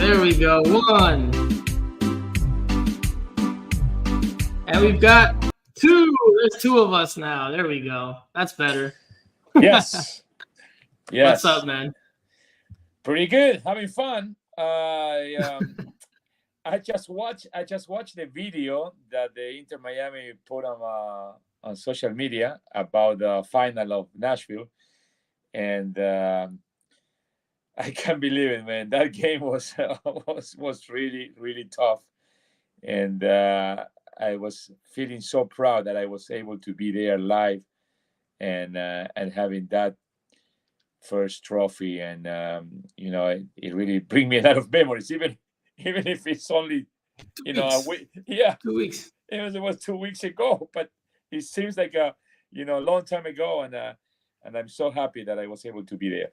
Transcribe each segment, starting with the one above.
There we go. One. And we've got two. There's two of us now. There we go. That's better. Yes. What's up, man? Pretty good. Having fun. I just watched the video that the Inter Miami put on social media about the final of Nashville, and I can't believe it, man. That game was really, really tough, and I was feeling so proud that I was able to be there live, and having that first trophy, and it really brings me a lot of memories, even if it's only a week. Yeah, 2 weeks. It was 2 weeks ago, but it seems like a long time ago, and I'm so happy that I was able to be there.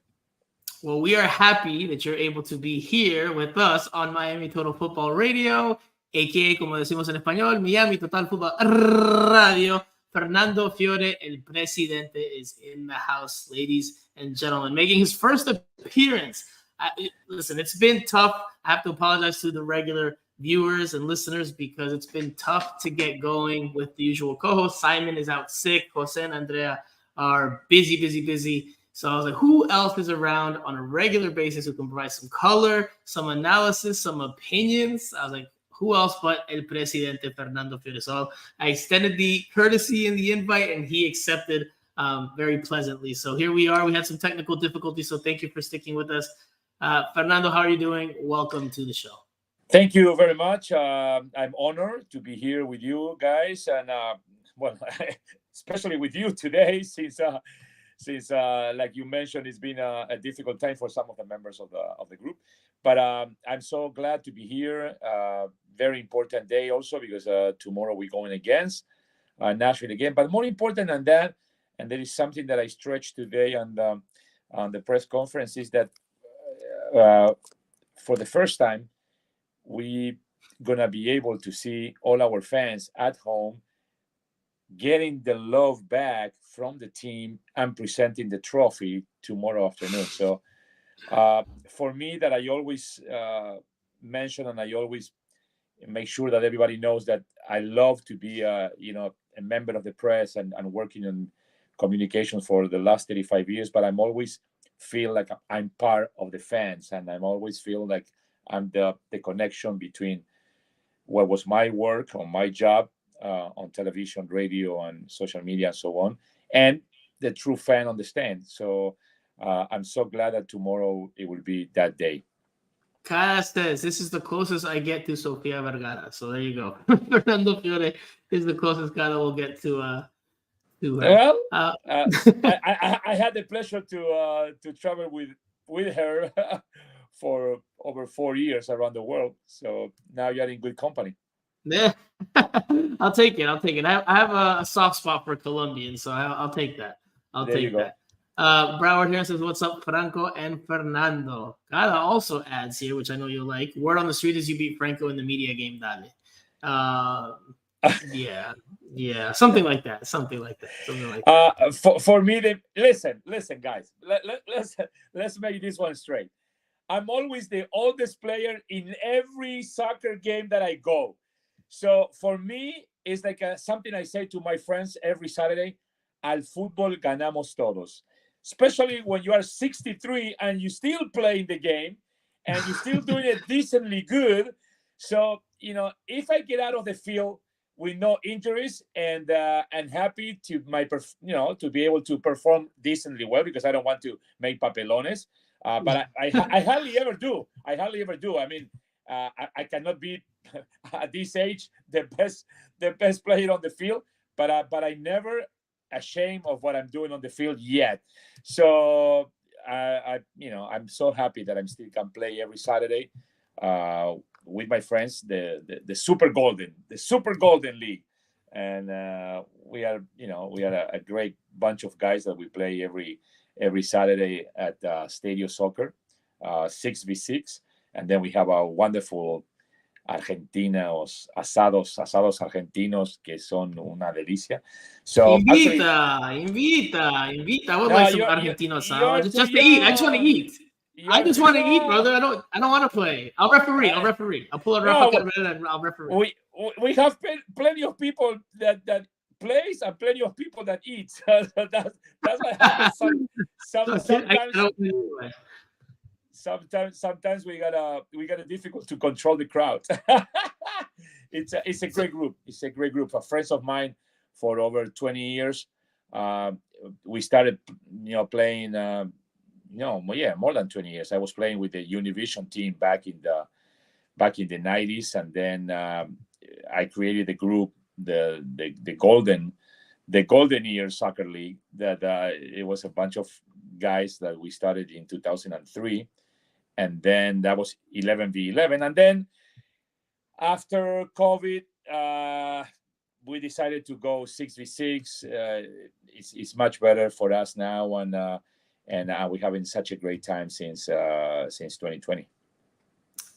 Well, we are happy that you're able to be here with us on Miami Total Football Radio, a.k.a. como decimos en español, Miami Total Football Radio. Fernando Fiore, el presidente, is in the house, ladies and gentlemen, making his first appearance. Listen, it's been tough. I have to apologize to the regular viewers and listeners because it's been tough to get going with the usual co-host. Simon is out sick. Jose and Andrea are busy. So I was like, who else is around on a regular basis who can provide some color, some analysis, some opinions? I was like, who else but El Presidente Fernando Fiore? So I extended the courtesy and the invite, and he accepted very pleasantly. So here we are. We had some technical difficulties, so thank you for sticking with us. Fernando, how are you doing? Welcome to the show. Thank you very much. I'm honored to be here with you guys, and especially with you today, since like you mentioned, it's been a difficult time for some of the members of the group. But I'm so glad to be here. Very important day also because tomorrow we're going against Nashville again. But more important than that, and there is something that I stretched today on the press conference, is that for the first time, we're going to be able to see all our fans at home getting the love back from the team and presenting the trophy tomorrow afternoon. So for me, that I always mention, and I always make sure that everybody knows that I love to be a member of the press and working in communications for the last 35 years, but I'm always feel like I'm part of the fans, and I'm always feel like I'm the connection between what was my work or my job on television, radio, and social media, and so on, and the true fan on the stand. So I'm so glad that tomorrow it will be that day. Castes, this is the closest I get to Sofia Vergara. So there you go. Fernando Fiore is the closest guy that we'll get to her. Well, I had the pleasure to travel with her for over 4 years around the world. So now you're in good company. Yeah, I'll take it. I have a soft spot for Colombians, so I'll take that. I'll take that. Broward here says, "What's up, Franco and Fernando?" Gala also adds here, which I know you'll like. Word on the street is you beat Franco in the media game, Dale. Yeah, something like that. For me, listen, guys. Let's make this one straight. I'm always the oldest player in every soccer game that I go. So for me, it's like something I say to my friends every Saturday: "Al fútbol ganamos todos." Especially when you are 63 and you still playing the game and you're still doing it decently good. So, if I get out of the field with no injuries and happy to to be able to perform decently well, because I don't want to make papelones. But I hardly ever do. I mean, I cannot be at this age the best player on the field, but I never ashamed of what I'm doing on the field yet. So I'm so happy that I'm still can play every Saturday with my friends, the Super Golden League, and we are a great bunch of guys that we play every Saturday at Stadio Soccer, 6v6, and then we have a wonderful argentinos, asados argentinos que son una delicia. So invita. I would like some Argentino asado. Just to eat. I just want to eat. I just want to eat, brother. I don't want to play. I'll referee. I'll pull a referee and I'll referee. We have plenty of people that plays and plenty of people that eat. So that's what happens. Sometimes we gotta difficult to control the crowd. It's a great group. It's a great group of friends of mine for over 20 years. We started, playing. More than 20 years. I was playing with the Univision team back in the 90s, and then I created the group, the Golden Years Soccer League. That it was a bunch of guys that we started in 2003, and then that was 11v11, and then after COVID, we decided to go 6v6. It's much better for us now, and we're having such a great time since 2020.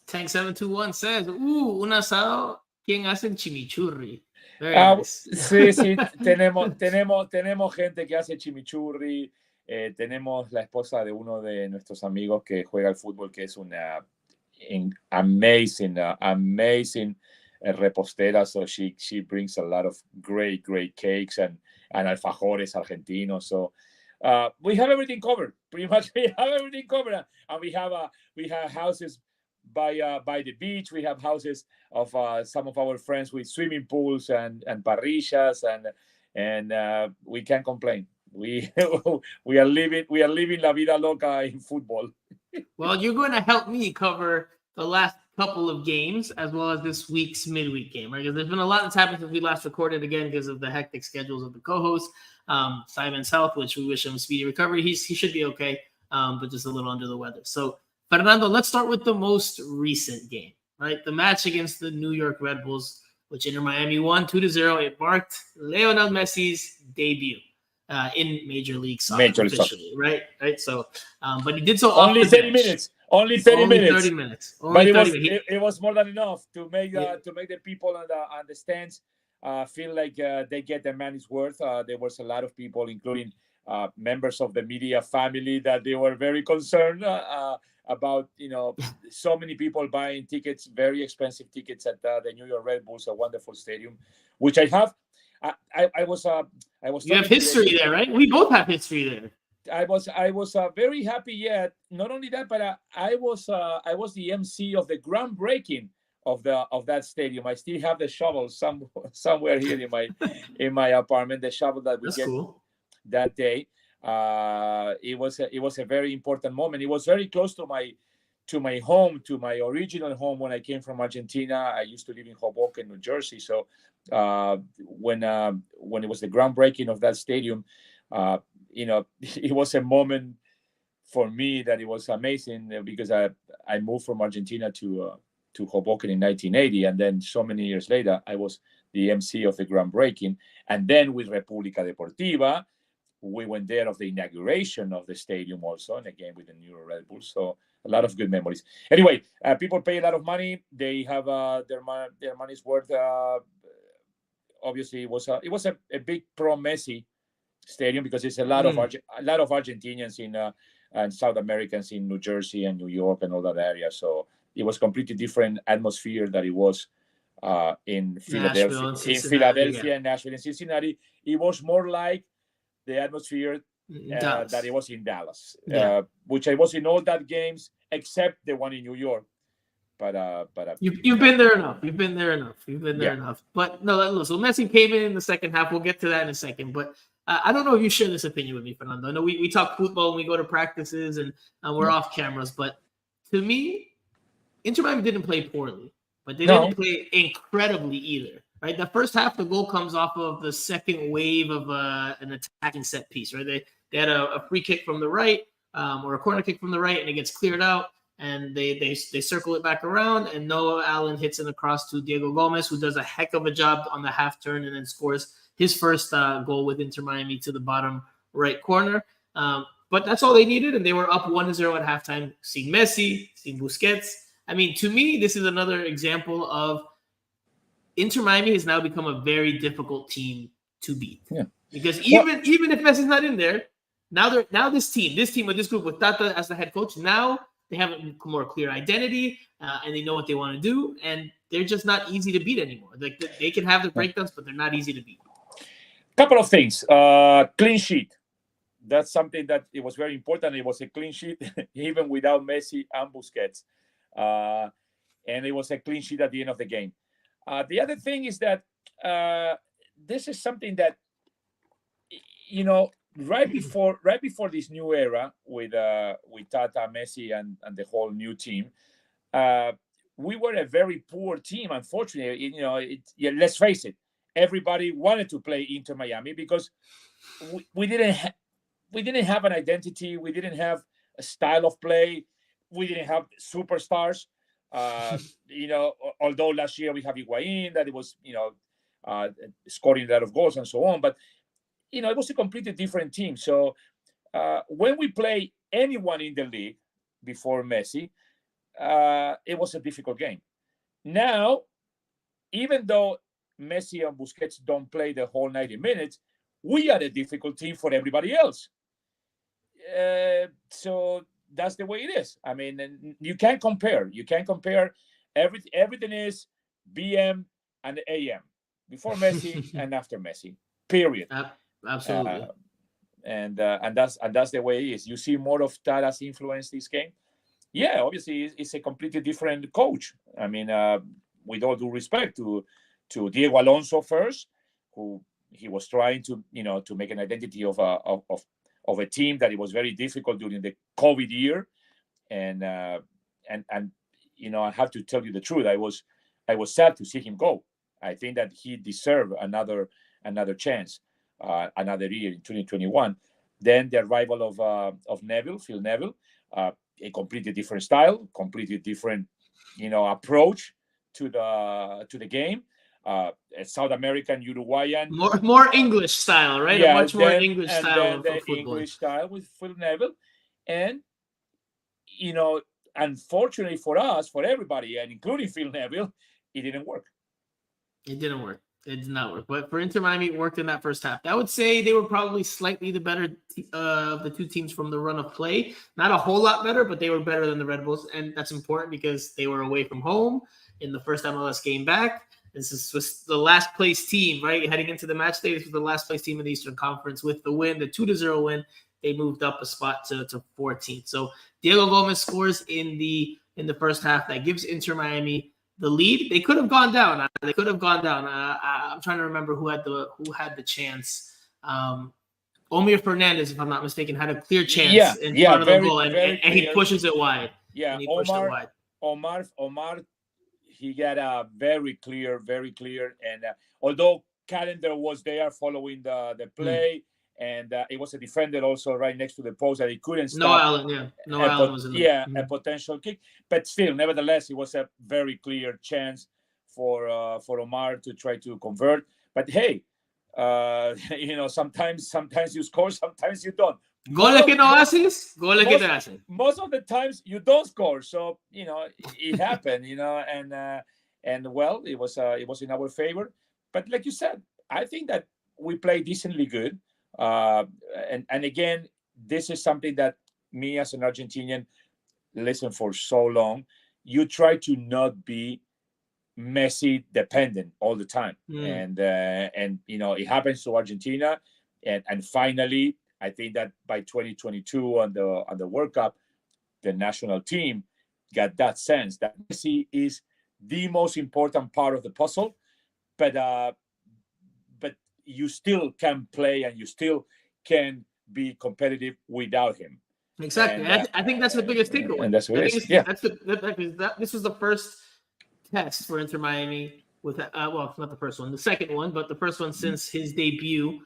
Tank 721 says, un asado, ¿quién hace el chimichurri? Very nice. Sí, tenemos gente que hace chimichurri. Tenemos la esposa de uno de nuestros amigos que juega al fútbol, que es una amazing repostera. So she brings a lot of great cakes and alfajores argentinos. So we have everything covered. Pretty much, we have everything covered, and we have houses by the beach. We have houses of some of our friends with swimming pools and parrillas, and we can't complain. We are living la vida loca in football. Well, you're going to help me cover the last couple of games as well as this week's midweek game, right? Because there's been a lot that's happened since we last recorded, again, because of the hectic schedules of the co-hosts. Simon South, which we wish him a speedy recovery. He should be okay, but just a little under the weather. So, Fernando, let's start with the most recent game, right? The match against the New York Red Bulls, which Inter Miami won 2-0. It marked Lionel Messi's debut in Major League Soccer officially, right? So, but he did so only 30 minutes. Only 30 minutes. But it was more than enough to make the people on the stands feel like they get their money's worth. There was a lot of people, including members of the media family, that they were very concerned about, so many people buying tickets, very expensive tickets at the New York Red Bulls, a wonderful stadium, which I have. I was. You have history there, right? We both have history there. I was very happy. Yet, not only that, but I was the MC of the groundbreaking of that stadium. I still have the shovel somewhere here in my apartment. The shovel that we get that day. It was a very important moment. It was very close to my home, to my original home when I came from Argentina. I used to live in Hoboken, New Jersey. So when it was the groundbreaking of that stadium, it was a moment for me that it was amazing, because I moved from Argentina to Hoboken in 1980, and then so many years later I was the MC of the groundbreaking, and then with República Deportiva we went there of the inauguration of the stadium also, and again with the New York Red Bulls. So a lot of good memories. Anyway, people pay a lot of money. They have their money's worth. Obviously, it was a big pro Messi stadium, because it's a lot of Argentinians and South Americans in New Jersey and New York and all that area. So it was completely different atmosphere that it was in Philadelphia, and Nashville and Cincinnati. It was more like the atmosphere that it was in Dallas, which I was in all that games except the one in New York. But you've been there enough. You've been there enough. But no, so Messi came in the second half. We'll get to that in a second. But I don't know if you share this opinion with me, Fernando. I know we talk football when we go to practices and we're off cameras. But to me, Inter Miami didn't play poorly, but they didn't play incredibly either. Right, the first half, the goal comes off of the second wave of an attacking set piece. Right, they had a free kick from the right, or a corner kick from the right, and it gets cleared out, and they circle it back around, and Noah Allen hits it across to Diego Gomez, who does a heck of a job on the half turn, and then scores his first goal with Inter Miami to the bottom right corner. But that's all they needed, and they were up 1-0 at halftime. Sin Messi, sin Busquets. I mean, to me, this is another example of Inter Miami has now become a very difficult team to beat. Yeah. Because even if Messi's not in there, they can still find a way to beat them. Right? They have a free kick from the right, or a corner kick from the right, and it gets cleared out, and they now this team with this group with Tata as the head coach, now they have a more clear identity and they know what they want to do, and they're just not easy to beat anymore. Like they can have the breakdowns, but they're not easy to beat. Couple of things. Clean sheet. That's something that it was very important. It was a clean sheet even without Messi and Busquets, and it was a clean sheet at the end of the game. The other thing is that this is something that, you know, right before this new era with Tata, Messi, and the whole new team, we were a very poor team. Unfortunately, you know, let's face it, everybody wanted to play Inter Miami because we didn't have an identity, we didn't have a style of play, we didn't have superstars. You know, although last year we have Higuain, that it was, you know, scoring a lot of goals and so on, but you know, it was a completely different team. So when we play anyone in the league before Messi, it was a difficult game. Now, even though Messi and Busquets don't play the whole 90 minutes, we are a difficult team for everybody else. So that's the way it is. I mean, you can't compare. You can't compare. Everything is BM and AM before Messi and after Messi. Period. Absolutely. And that's the way it is. You see more of Tata's influence this game. Yeah, obviously it's a completely different coach. I mean, with all due respect to Diego Alonso first, who he was trying to, you know, to make an identity of a team that it was very difficult during the COVID year, and you know, I have to tell you the truth. I was sad to see him go. I think that he deserved another chance, another year in 2021. Then the arrival of Phil Neville, a completely different style, completely different, you know, approach to the game. A South American, Uruguayan, more English style, right? Yeah, a much more English and style then of the football. English style with Phil Neville, and you know, unfortunately for us, for everybody, and including Phil Neville, it didn't work. It didn't work. It did not work. But for Inter Miami, it worked in that first half. I would say they were probably slightly the better of the two teams from the run of play. Not a whole lot better, but they were better than the Red Bulls. And that's important because they were away from home in the first MLS game back. This was the last place team, right? Heading into the match day, this was the last place team in the Eastern Conference with the win, the 2-0 win. They moved up a spot to 14th. So Diego Gomez scores in the first half. That gives Inter Miami the lead. They could have gone down. I'm trying to remember who had the chance. Omir Fernandez, if I'm not mistaken, had a clear chance in front of the goal, and he pushes it wide. Yeah, and he pushed it wide. Omar, he got a very clear, and although Calendar was there following the play, and it was a defender also right next to the post that he couldn't stop. Allen was in the a potential kick, but still, nevertheless, it was a very clear chance for Omar to try to convert. But hey, you know, sometimes you score, sometimes you don't. Goles que no haces, goles que te hacen. Most of the times you don't score, so you know it happened. You know, and well, it was in our favor. But like you said, I think that we played decently good. And again, this is something that me as an Argentinian listen for so long. You try to not be Messi dependent all the time, and you know it happens to Argentina, and finally, I think that by 2022 on the World Cup, the national team got that sense that Messi is the most important part of the puzzle, but you still can play and you still can be competitive without him. Exactly. And I think that's the biggest takeaway. And that's what it is. Yeah. This was the first test for Inter Miami with well, not the first one, the second one, but the first one since his debut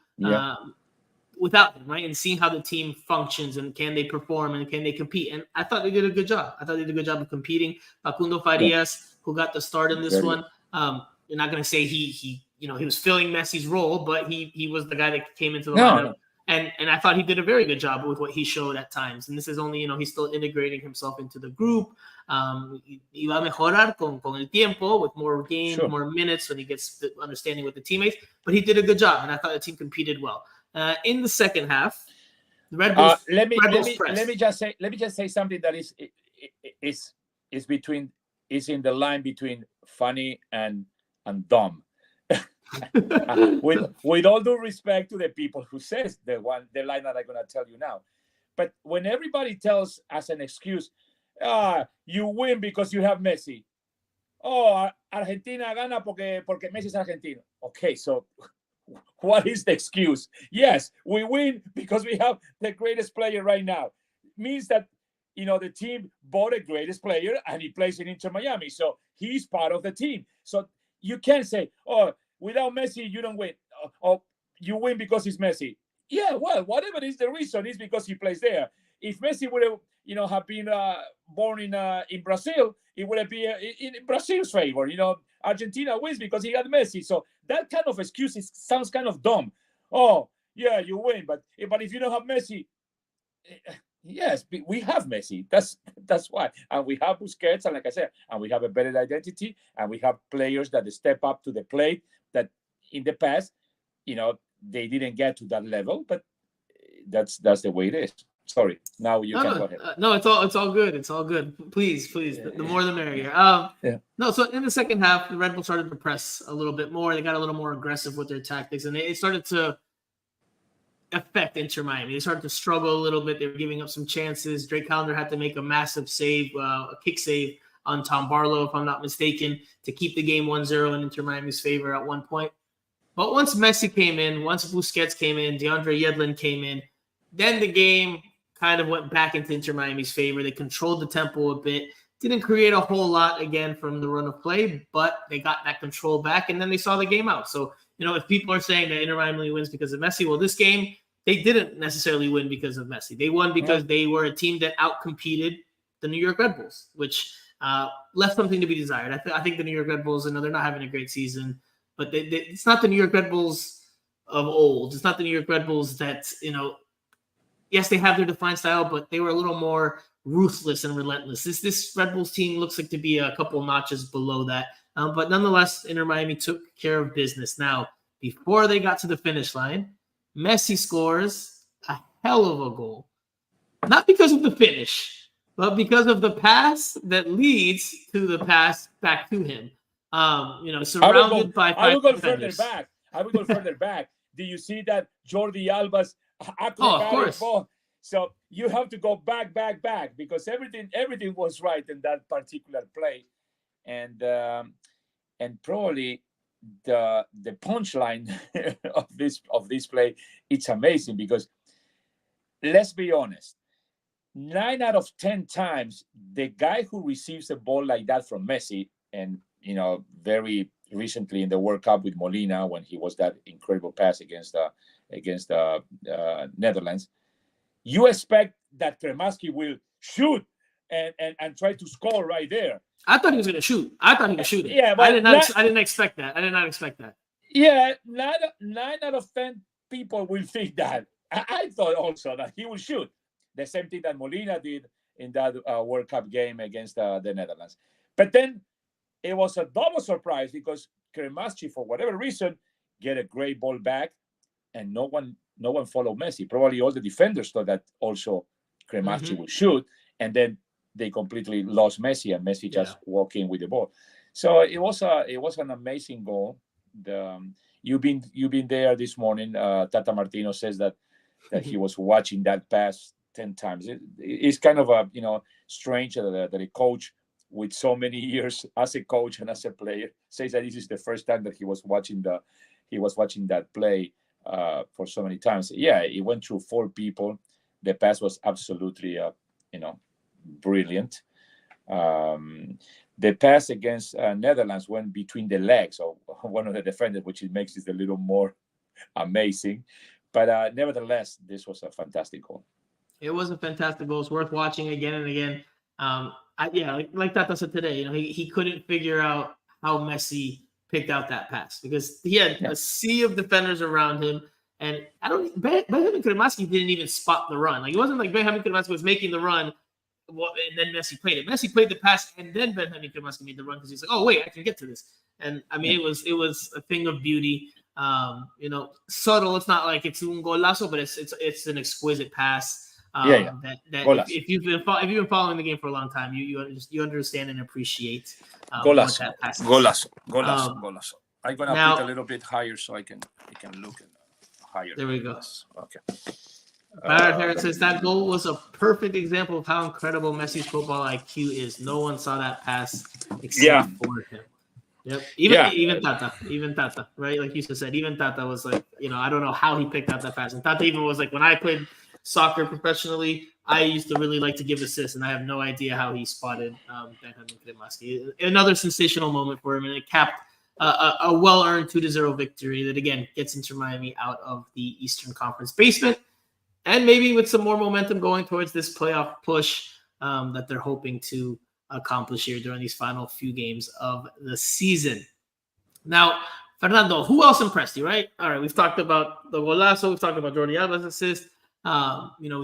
without him, right? And seeing how the team functions and can they perform and can they compete. And I thought they did a good job. I thought they did a good job of competing. Facundo Farias, who got the start in this one, you're not going to say he was filling Messi's role, but he was the guy that came into the lineup. And I thought he did a very good job with what he showed at times. And this is only, he's still integrating himself into the group. Iba a mejorar con el tiempo with more games, more minutes when he gets the understanding with the teammates. But he did a good job, and I thought the team competed well. In the second half, The Red Bulls. Let me press. let me just say something that is is in the line between funny and dumb. with all due respect to the people who says the line that I'm gonna tell you now, but when everybody tells as an excuse, you win because you have Messi. Oh, Argentina gana porque Messi es argentino. Okay, so what is the excuse? Yes, we win because we have the greatest player right now. Means that the team bought a greatest player and he plays in Inter Miami, so he's part of the team. So you can't say, oh, without Messi you don't win, or you win because it's Messi. Yeah, well, whatever is the reason, is because he plays there. If Messi would have been born in Brazil, it would be in Brazil's favor. Argentina wins because he had Messi. So that kind of excuse sounds kind of dumb. Oh, yeah, you win, but if you don't have Messi, yes, we have Messi. That's why, and we have Busquets, and like I said, and we have a better identity, and we have players that step up to the plate that in the past, they didn't get to that level, but that's the way it is. Sorry. Now you can go ahead. No, it's all good. It's all good. Please. The more the merrier. Yeah. No, so in the second half, the Red Bulls started to press a little bit more. They got a little more aggressive with their tactics, and it started to affect Inter Miami. They started to struggle a little bit. They were giving up some chances. Drake Callender had to make a massive save, a kick save on Tom Barlow, if I'm not mistaken, to keep the game 1-0 in Inter Miami's favor at one point. But once Messi came in, once Busquets came in, DeAndre Yedlin came in, then the game kind of went back into Inter Miami's favor. They controlled the tempo a bit. Didn't create a whole lot again from the run of play, but they got that control back, and then they saw the game out. So, if people are saying that Inter Miami wins because of Messi, well, this game, they didn't necessarily win because of Messi. They won because they were a team that outcompeted the New York Red Bulls, which left something to be desired. I think the New York Red Bulls, they're not having a great season, but it's not the New York Red Bulls of old. It's not the New York Red Bulls that, yes, they have their defined style, but they were a little more ruthless and relentless. This Red Bulls team looks like to be a couple notches below that. But nonetheless, Inter Miami took care of business. Now, before they got to the finish line, Messi scores a hell of a goal. Not because of the finish, but because of the pass that leads to the pass back to him. Surrounded by five I will go defenders. further back. Do you see that Jordi Alba's acrobatic ball? So you have to go back because everything was right in that particular play, and probably the punchline of this play, it's amazing because let's be honest, 9 out of 10 times the guy who receives a ball like that from Messi, and very recently in the World Cup with Molina when he was that incredible pass against Netherlands, you expect that Kremaski will shoot and try to score right there. I thought he was going to shoot. I thought he was shooting. Yeah, but I didn't expect that. I did not expect that. Yeah, 9 out of 10 people will think that. I thought also that he will shoot. The same thing that Molina did in that World Cup game against the Netherlands. But then it was a double surprise because Kremaski, for whatever reason, get a great ball back, and no one followed Messi. Probably all the defenders thought that also Kremaski would shoot, and then they completely lost Messi, and Messi just walked in with the ball. So it was an amazing goal. You've been there this morning. Tata Martino says that he was watching that pass 10 times. It's kind of strange that a coach with so many years as a coach and as a player says that this is the first time that he was watching that play for so many times. Yeah, it went through 4 people. The pass was absolutely brilliant. The pass against Netherlands went between the legs of one of the defenders, which it makes it a little more amazing. But nevertheless, this was a fantastic goal. It was a fantastic goal. It's worth watching again and again. Like Tata said today, he couldn't figure out how Messi picked out that pass because he had a sea of defenders around him. And Benjamin Kremaski didn't even spot the run. Like, it wasn't like Benjamin Kremaski was making the run and then Messi played it. Messi played the pass and then Benjamin Kremaski made the run because he's like, oh wait, I can get to this. And I mean, it was a thing of beauty. Subtle. It's not like it's un golazo, but it's an exquisite pass. Yeah. That Golazo. if you've been following the game for a long time, you understand and appreciate what Golazo. that pass is. Golazo. I'm gonna Now- put a little bit higher so I can look at higher. There we go. Okay. Barrett Harris says that goal was a perfect example of how incredible Messi's football IQ is. No one saw that pass except for him. Yep. Even Tata, right? Like you said, even Tata was like, I don't know how he picked out that pass. And Tata even was like, when I played soccer professionally, I used to really like to give assists, and I have no idea how he spotted Benjamin Cremaschi. Another sensational moment for him, and it capped a well-earned 2-0 victory that, again, gets Inter Miami out of the Eastern Conference basement. And maybe with some more momentum going towards this playoff push that they're hoping to accomplish here during these final few games of the season. Now, Fernando, who else impressed you, right? All right, we've talked about the golazo. We've talked about Jordi Alba's assist. We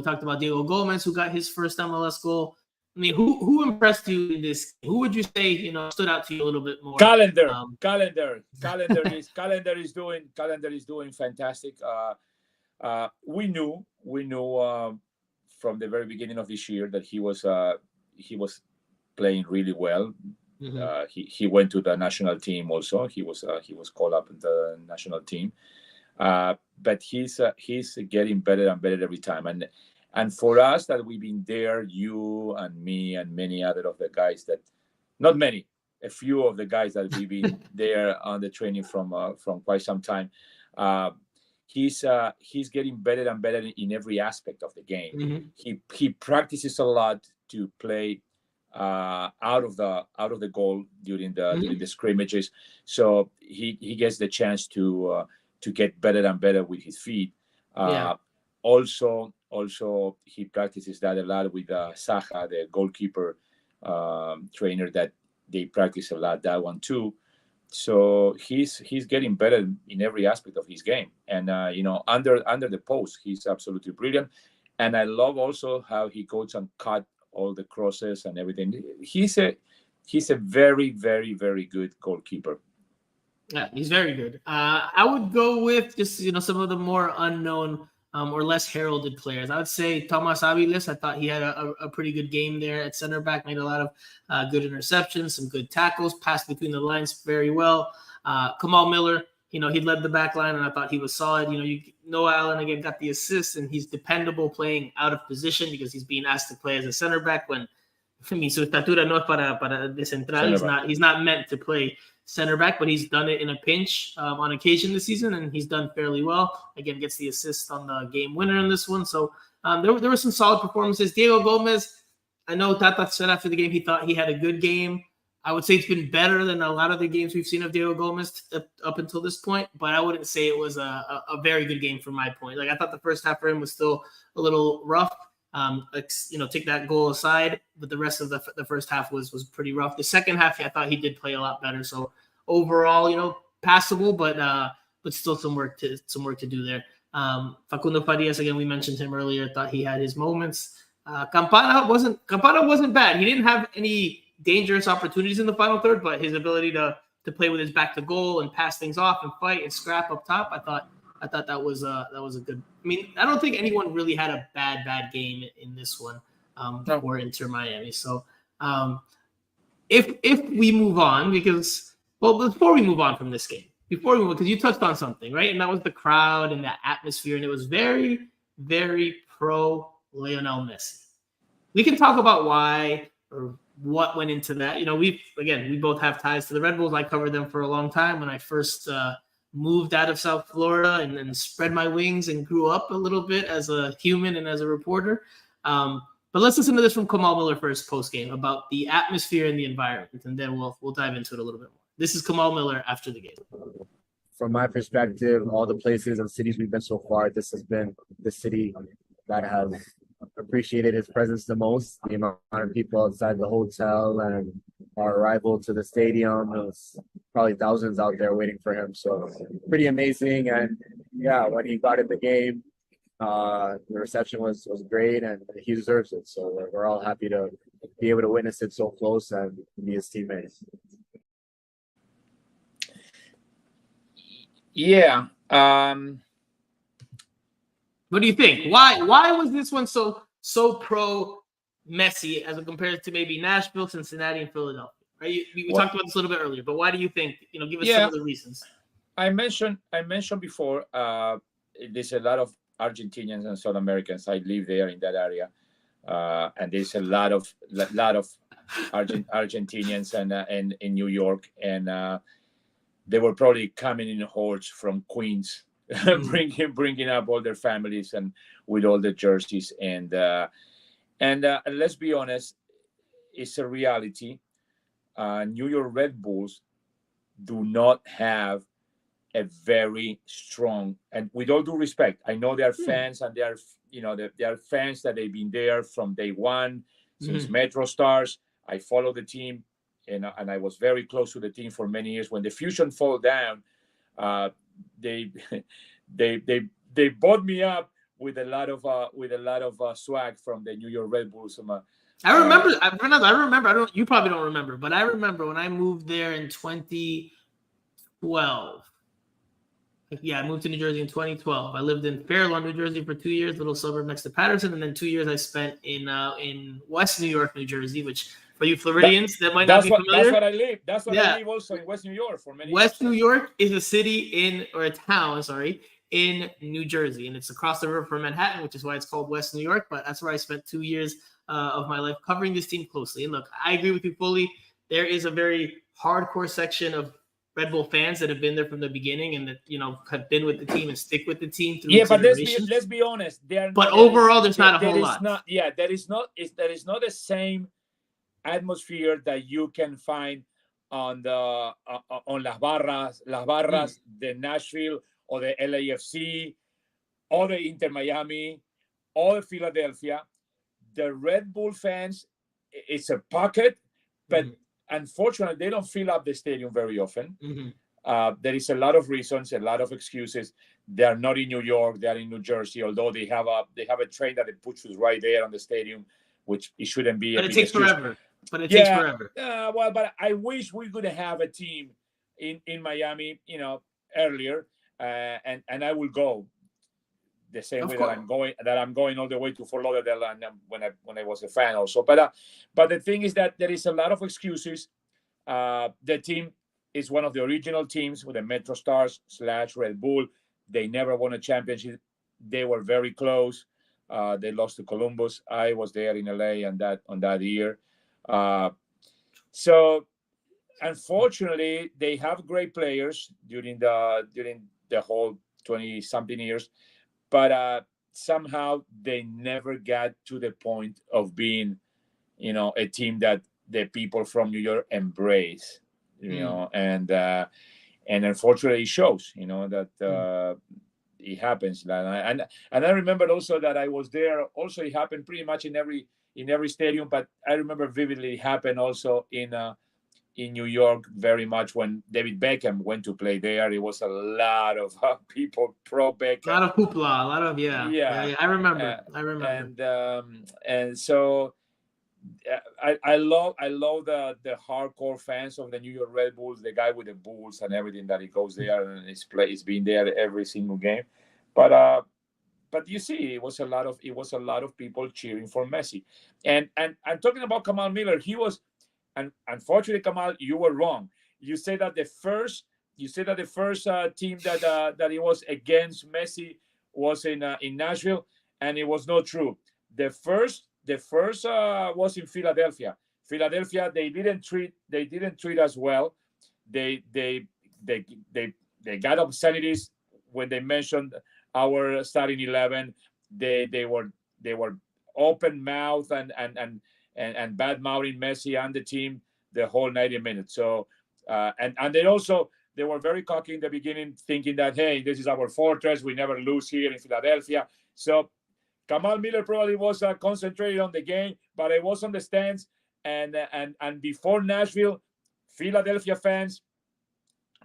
talked about Diego Gomez, who got his first MLS goal. I mean, who impressed you in this? Who would you say, stood out to you a little bit more? Calendar is doing fantastic. We knew from the very beginning of this year that he was playing really well. Mm-hmm. He went to the national team also. He was called up in the national team. But he's getting better and better every time. And for us that we've been there, you and me and many other of the guys that, not many, a few of the guys that we've been there on the training from quite some time. He's getting better and better in every aspect of the game. Mm-hmm. He practices a lot to play out of the goal during the scrimmages, so he gets the chance to get better and better with his feet. Also he practices that a lot with Saja, the goalkeeper trainer, that they practice a lot that one too. So he's getting better in every aspect of his game, and under the post, he's absolutely brilliant. And I love also how he goes and cut all the crosses and everything. He's a very, very, very good goalkeeper. Yeah, he's very good. I would go with just some of the more unknown or less heralded players. I would say Tomas Aviles. I thought he had a pretty good game there at center back. Made a lot of good interceptions, some good tackles, passed between the lines very well. Kamal Miller, he led the back line, and I thought he was solid. Noah Allen again got the assist, and he's dependable playing out of position because he's being asked to play as a center back when, su estatura no es para de central. He's not meant to play center back, but he's done it in a pinch on occasion this season, and he's done fairly well. Again, gets the assist on the game winner in this one. So there were some solid performances. Diego Gomez, I know Tata said after the game he thought he had a good game. I would say it's been better than a lot of the games we've seen of Diego Gomez up until this point, but I wouldn't say it was a very good game from my point. Like, I thought the first half for him was still a little rough. Take that goal aside, but the rest of the first half was pretty rough. The second half, I thought he did play a lot better. So overall, passable, but still some work to do there. Facundo Farias, again, we mentioned him earlier. Thought he had his moments. Campana wasn't bad. He didn't have any dangerous opportunities in the final third, but his ability to play with his back to goal and pass things off and fight and scrap up top, I thought that was a good. I mean, I don't think anyone really had a bad game in this one for Inter Miami. So if we move on, before we move on from this game, because you touched on something, right? And that was the crowd and the atmosphere, and it was very, very pro Lionel Messi. We can talk about why or what went into that. We both have ties to the Red Bulls. I covered them for a long time when I first moved out of South Florida and spread my wings and grew up a little bit as a human and as a reporter. But let's listen to this from Kamal Miller first post-game about the atmosphere and the environment, and then we'll dive into it a little bit more. This is Kamal Miller after the game. From my perspective, all the places and cities we've been so far, this has been the city that has appreciated his presence the most. The amount of people outside the hotel and our arrival to the stadium, it was probably thousands out there waiting for him. So pretty amazing. And yeah, when he got in the game, the reception was great, and he deserves it. So we're all happy to be able to witness it so close and be his teammates. Yeah. What do you think? Why was this one so pro Messi as compared to maybe Nashville, Cincinnati, and Philadelphia? Right? We Well, talked about this a little bit earlier, but why do you think? Give us some yeah, of the reasons. I mentioned before. There's a lot of Argentinians and South Americans. I live there in that area, and there's a lot of Argentinians and in New York, and they were probably coming in hordes from Queens, bringing up all their families and with all the jerseys, and let's be honest, it's a reality. New York Red Bulls do not have a very strong, and with all due respect, I know they are fans, and they are, they are fans that they've been there from day one since Metro Stars. I follow the team, and I was very close to the team for many years. When the Fusion fell down, they they bought me up with a lot of swag from the New York Red Bulls. I remember. I remember. I don't. You probably don't remember, but I remember when I moved there in 2012. Yeah, I moved to New Jersey in 2012. I lived in Fair Lawn, New Jersey for 2 years, little suburb next to Patterson, and then 2 years I spent in West New York, New Jersey, which for you Floridians that might not be familiar. That's what I live. That's what I live also in West New York for many years. West New York is a city a town, in New Jersey, and it's across the river from Manhattan, which is why it's called West New York. But that's where I spent 2 years of my life covering this team closely. And look, I agree with you fully. There is a very hardcore section of Red Bull fans that have been there from the beginning and that have been with the team and stick with the team through but let's be honest. Overall, there's not a whole lot. There is not the same atmosphere that you can find on Las Barras, the Nashville or the LAFC or the Inter Miami or the Philadelphia. The Red Bull fans, it's a pocket, but unfortunately, they don't fill up the stadium very often. There is a lot of reasons, a lot of excuses. They are not in New York; they are in New Jersey. Although they have a train that it puts you right there on the stadium, which it shouldn't be. But it takes forever. Takes forever. Well, but I wish we could have a team in Miami, earlier, and I will go the same way that I'm going all the way to Fort Lauderdale, and when I was a fan also. But the thing is that there is a lot of excuses. The team is one of the original teams with the Metro Stars / Red Bull. They never won a championship. They were very close. They lost to Columbus. I was there in LA on that year. So unfortunately, they have great players during the whole 20-something years. But somehow they never got to the point of being, a team that the people from New York embrace, and unfortunately it shows, that it happens. And I remember also that I was there. Also, it happened pretty much in every stadium, but I remember vividly it happened also in New York very much when David Beckham went to play there. It was a lot of people pro Beckham. A lot of hoopla, a lot of I remember. And so I love the hardcore fans of the New York Red Bulls, the guy with the Bulls and everything that he goes there and he's been there every single game. But you see, it was a lot of people cheering for Messi. And talking about Kamal Miller, he was. And unfortunately, Kamal, you were wrong. You said that the first team that it was against Messi was in Nashville, and it was not true. The first was in Philadelphia. Philadelphia, they didn't treat us well. They got obscenities when they mentioned our starting 11. They were open mouth and bad mouthing Messi and the team the whole 90 minutes. So and they were very cocky in the beginning, thinking that, hey, this is our fortress, we never lose here in Philadelphia. So Kamal Miller probably was concentrated on the game, but it was on the stands. And before Nashville, Philadelphia fans,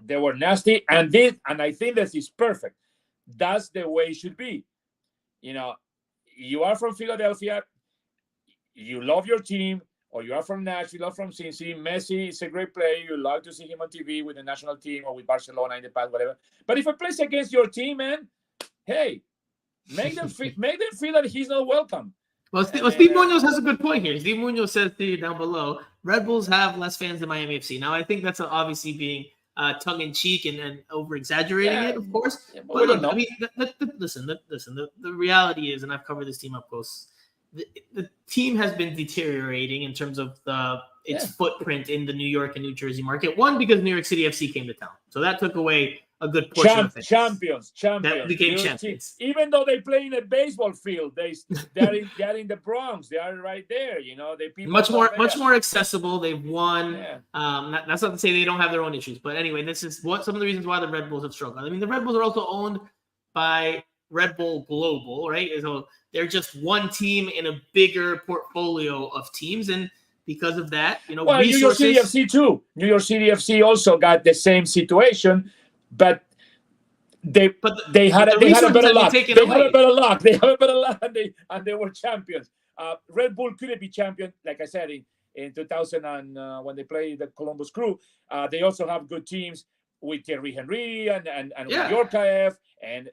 they were nasty. And I think this is perfect. That's the way it should be. You are from Philadelphia. You love your team. or you are from Nashville or from Cincinnati, Messi is a great player. You love to see him on TV with the national team or with Barcelona in the past, whatever. But if he plays against your team, man, hey, make them feel that he's not welcome. Well, Steve Munoz has a good point here. Steve Munoz says to you down below, Red Bulls have less fans than Miami FC. Now, I think that's obviously being tongue-in-cheek and over-exaggerating it, of course. Yeah, but look, I mean, listen, the reality is, and I've covered this team up close, the team has been deteriorating in terms of its footprint in the New York and New Jersey market. One, because New York City FC came to town. So that took away a good portion of it. Champions. That became champions. Even though they play in a baseball field, they're in the Bronx. They are right there. You know, much more accessible. They've won. Yeah. That's not to say they don't have their own issues, but anyway, this is some of the reasons why the Red Bulls have struggled. I mean, the Red Bulls are also owned by Red Bull Global, right? So they're just one team in a bigger portfolio of teams, and because of that, you know, well, resources. New York City FC too. New York City FC also got the same situation. But they had a better luck. They had a better luck. They have a better luck, and they were champions. Red Bull couldn't be champion, like I said, in 2000 and when they played the Columbus Crew. They also have good teams with Thierry Henry and with Yorkaev, and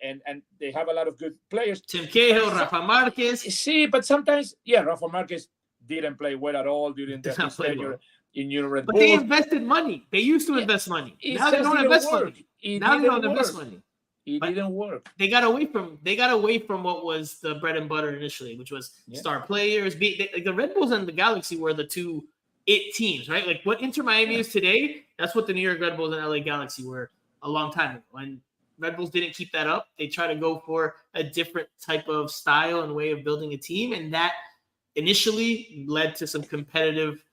they have a lot of good players. Tim Cahill, Rafa Marquez. See, but sometimes, Rafa Marquez didn't play well at all during the tenure in Red Bull. But they invested money. They used to invest money. Now they don't invest money. Now they don't invest money. It didn't work. They got away from what was the bread and butter initially, which was star players. The Red Bulls and the Galaxy were the two teams, right? Like what Inter Miami is today, that's what the New York Red Bulls and LA Galaxy were a long time ago. And Red Bulls didn't keep that up. They try to go for a different type of style and way of building a team, and that initially led to some competitive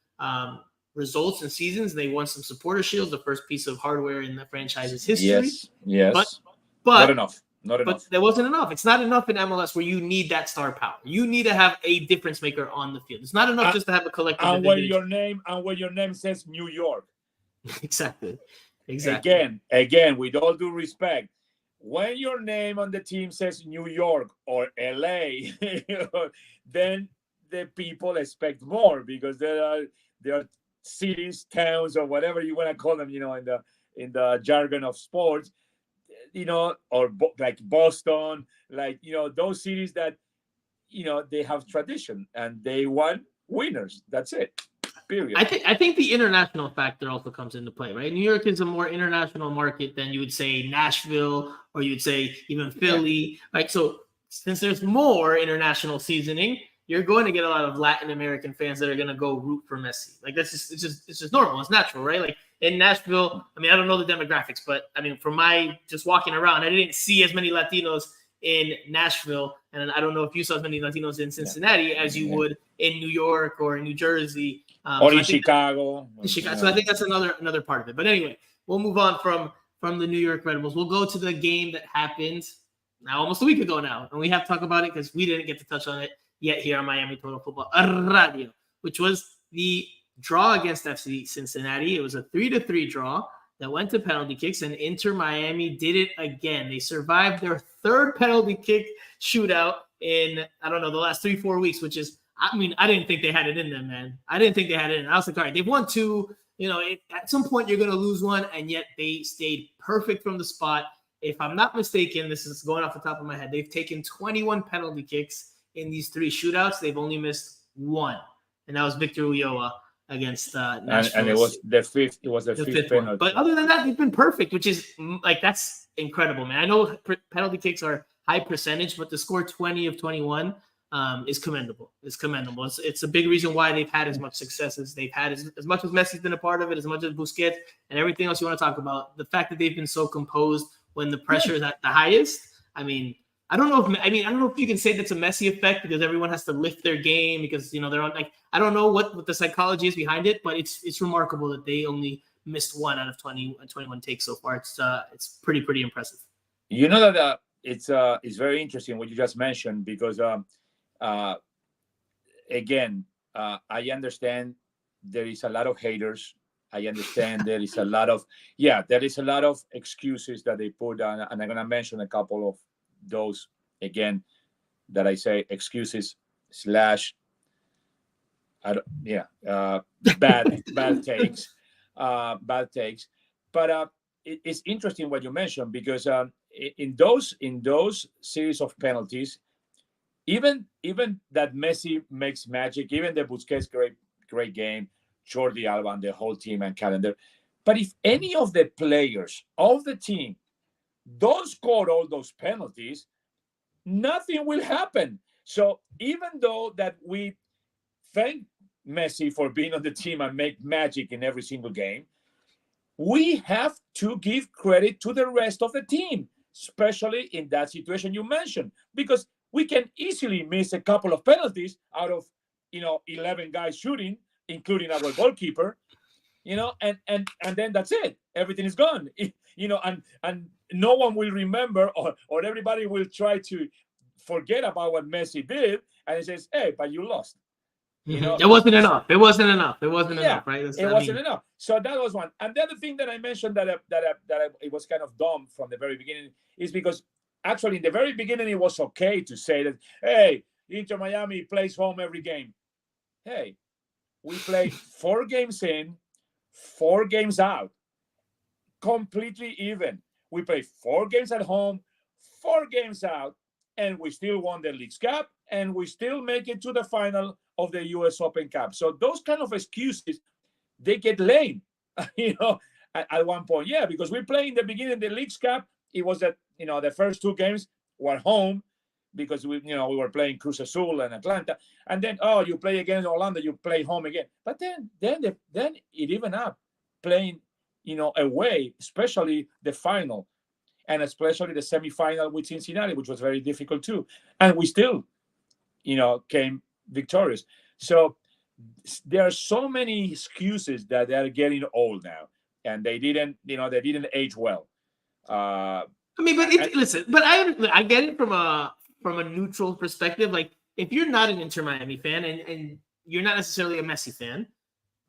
results and seasons. They won some supporter shields, the first piece of hardware in the franchise's history. Yes. But not enough. But there wasn't enough. It's not enough in MLS where you need that star power. You need to have a difference maker on the field. It's not enough just to have a collective. And where your name says New York. Exactly. Again, with all due respect, when your name on the team says New York or LA, then the people expect more, because there are cities, towns, or whatever you want to call them, in the jargon of sports, or like Boston, like, those cities that, they have tradition and they want winners. That's it. Period. I think the international factor also comes into play, right? New York is a more international market than you would say Nashville, or you would say even Philly. Right? So since there's more international seasoning, you're going to get a lot of Latin American fans that are going to go root for Messi. Like it's just normal. It's natural, right? Like in Nashville, I mean, I don't know the demographics, but I mean, from my just walking around, I didn't see as many Latinos in Nashville, and I don't know if you saw as many Latinos in Cincinnati as you would in New York or in New Jersey, or in Chicago. So I think that's another part of it. But anyway, we'll move on from the New York Red Bulls. We'll go to the game that happened now almost a week ago now, and we have to talk about it because we didn't get to touch on it yet here on Miami Total Football Radio, which was the draw against FC Cincinnati. It was a 3-3 draw that went to penalty kicks, and Inter Miami did it again. They survived their third penalty kick shootout in, I don't know, the last 3-4 weeks, which is, I mean, I didn't think they had it in them, man. I didn't think they had it in. I was like, all right, they've won two. At some point you're going to lose one, and yet they stayed perfect from the spot. If I'm not mistaken, this is going off the top of my head, they've taken 21 penalty kicks in these three shootouts. They've only missed one, and that was Victor Ulloa against Nashville. And it was the fifth. It was the fifth penalty. But other than that, they've been perfect, which is like, that's incredible, man. I know penalty kicks are high percentage, but to score 20 of 21 is commendable. It's a big reason why they've had as much success as they've had, as much as Messi's been a part of it, as much as Busquets and everything else you want to talk about. The fact that they've been so composed when the pressure is at the highest. I don't know if you can say that's a Messi effect, because everyone has to lift their game because they're on, like, I don't know what the psychology is behind it, but it's remarkable that they only missed one out of 21 takes so far. It's pretty impressive. That it's very interesting what you just mentioned, because again, I understand there is a lot of haters. I understand there is a lot of excuses that they put on, and I'm gonna mention a couple of those again, that I say excuses / bad takes, bad takes. But it's interesting what you mentioned, because in those series of penalties, even that Messi makes magic, even the Busquets great game, Jordi Alba and the whole team and calendar. But if any of the players of the team don't score all those penalties, nothing will happen. So even though that we thank Messi for being on the team and make magic in every single game, we have to give credit to the rest of the team, especially in that situation you mentioned, because we can easily miss a couple of penalties out of 11 guys shooting, including our goalkeeper, and then that's it. Everything is gone, and no one will remember, or everybody will try to forget about what Messi did, and it says, hey, but you lost. It wasn't enough. It wasn't enough. It wasn't enough, right? It wasn't enough. So that was one. And the other thing that I mentioned that it was kind of dumb from the very beginning is because actually in the very beginning it was okay to say that, hey, Inter Miami plays home every game. Hey, we play 4 games in, 4 games out, completely even. We play 4 games at home, 4 games out, and we still won the League's Cup, and we still make it to the final of the U.S. Open Cup. So those kind of excuses, they get lame, at one point. Yeah, because we play in the beginning of the League's Cup. It was that, the first 2 games were home because we were playing Cruz Azul and Atlanta. And then, you play against Orlando, you play home again. But then it even up playing, away, especially the final, and especially the semifinal with Cincinnati, which was very difficult too. And we still, came victorious. So there are so many excuses that they are getting old now, and they didn't age well. Listen, but I get it from a neutral perspective. Like, if you're not an Inter Miami fan and you're not necessarily a Messi fan,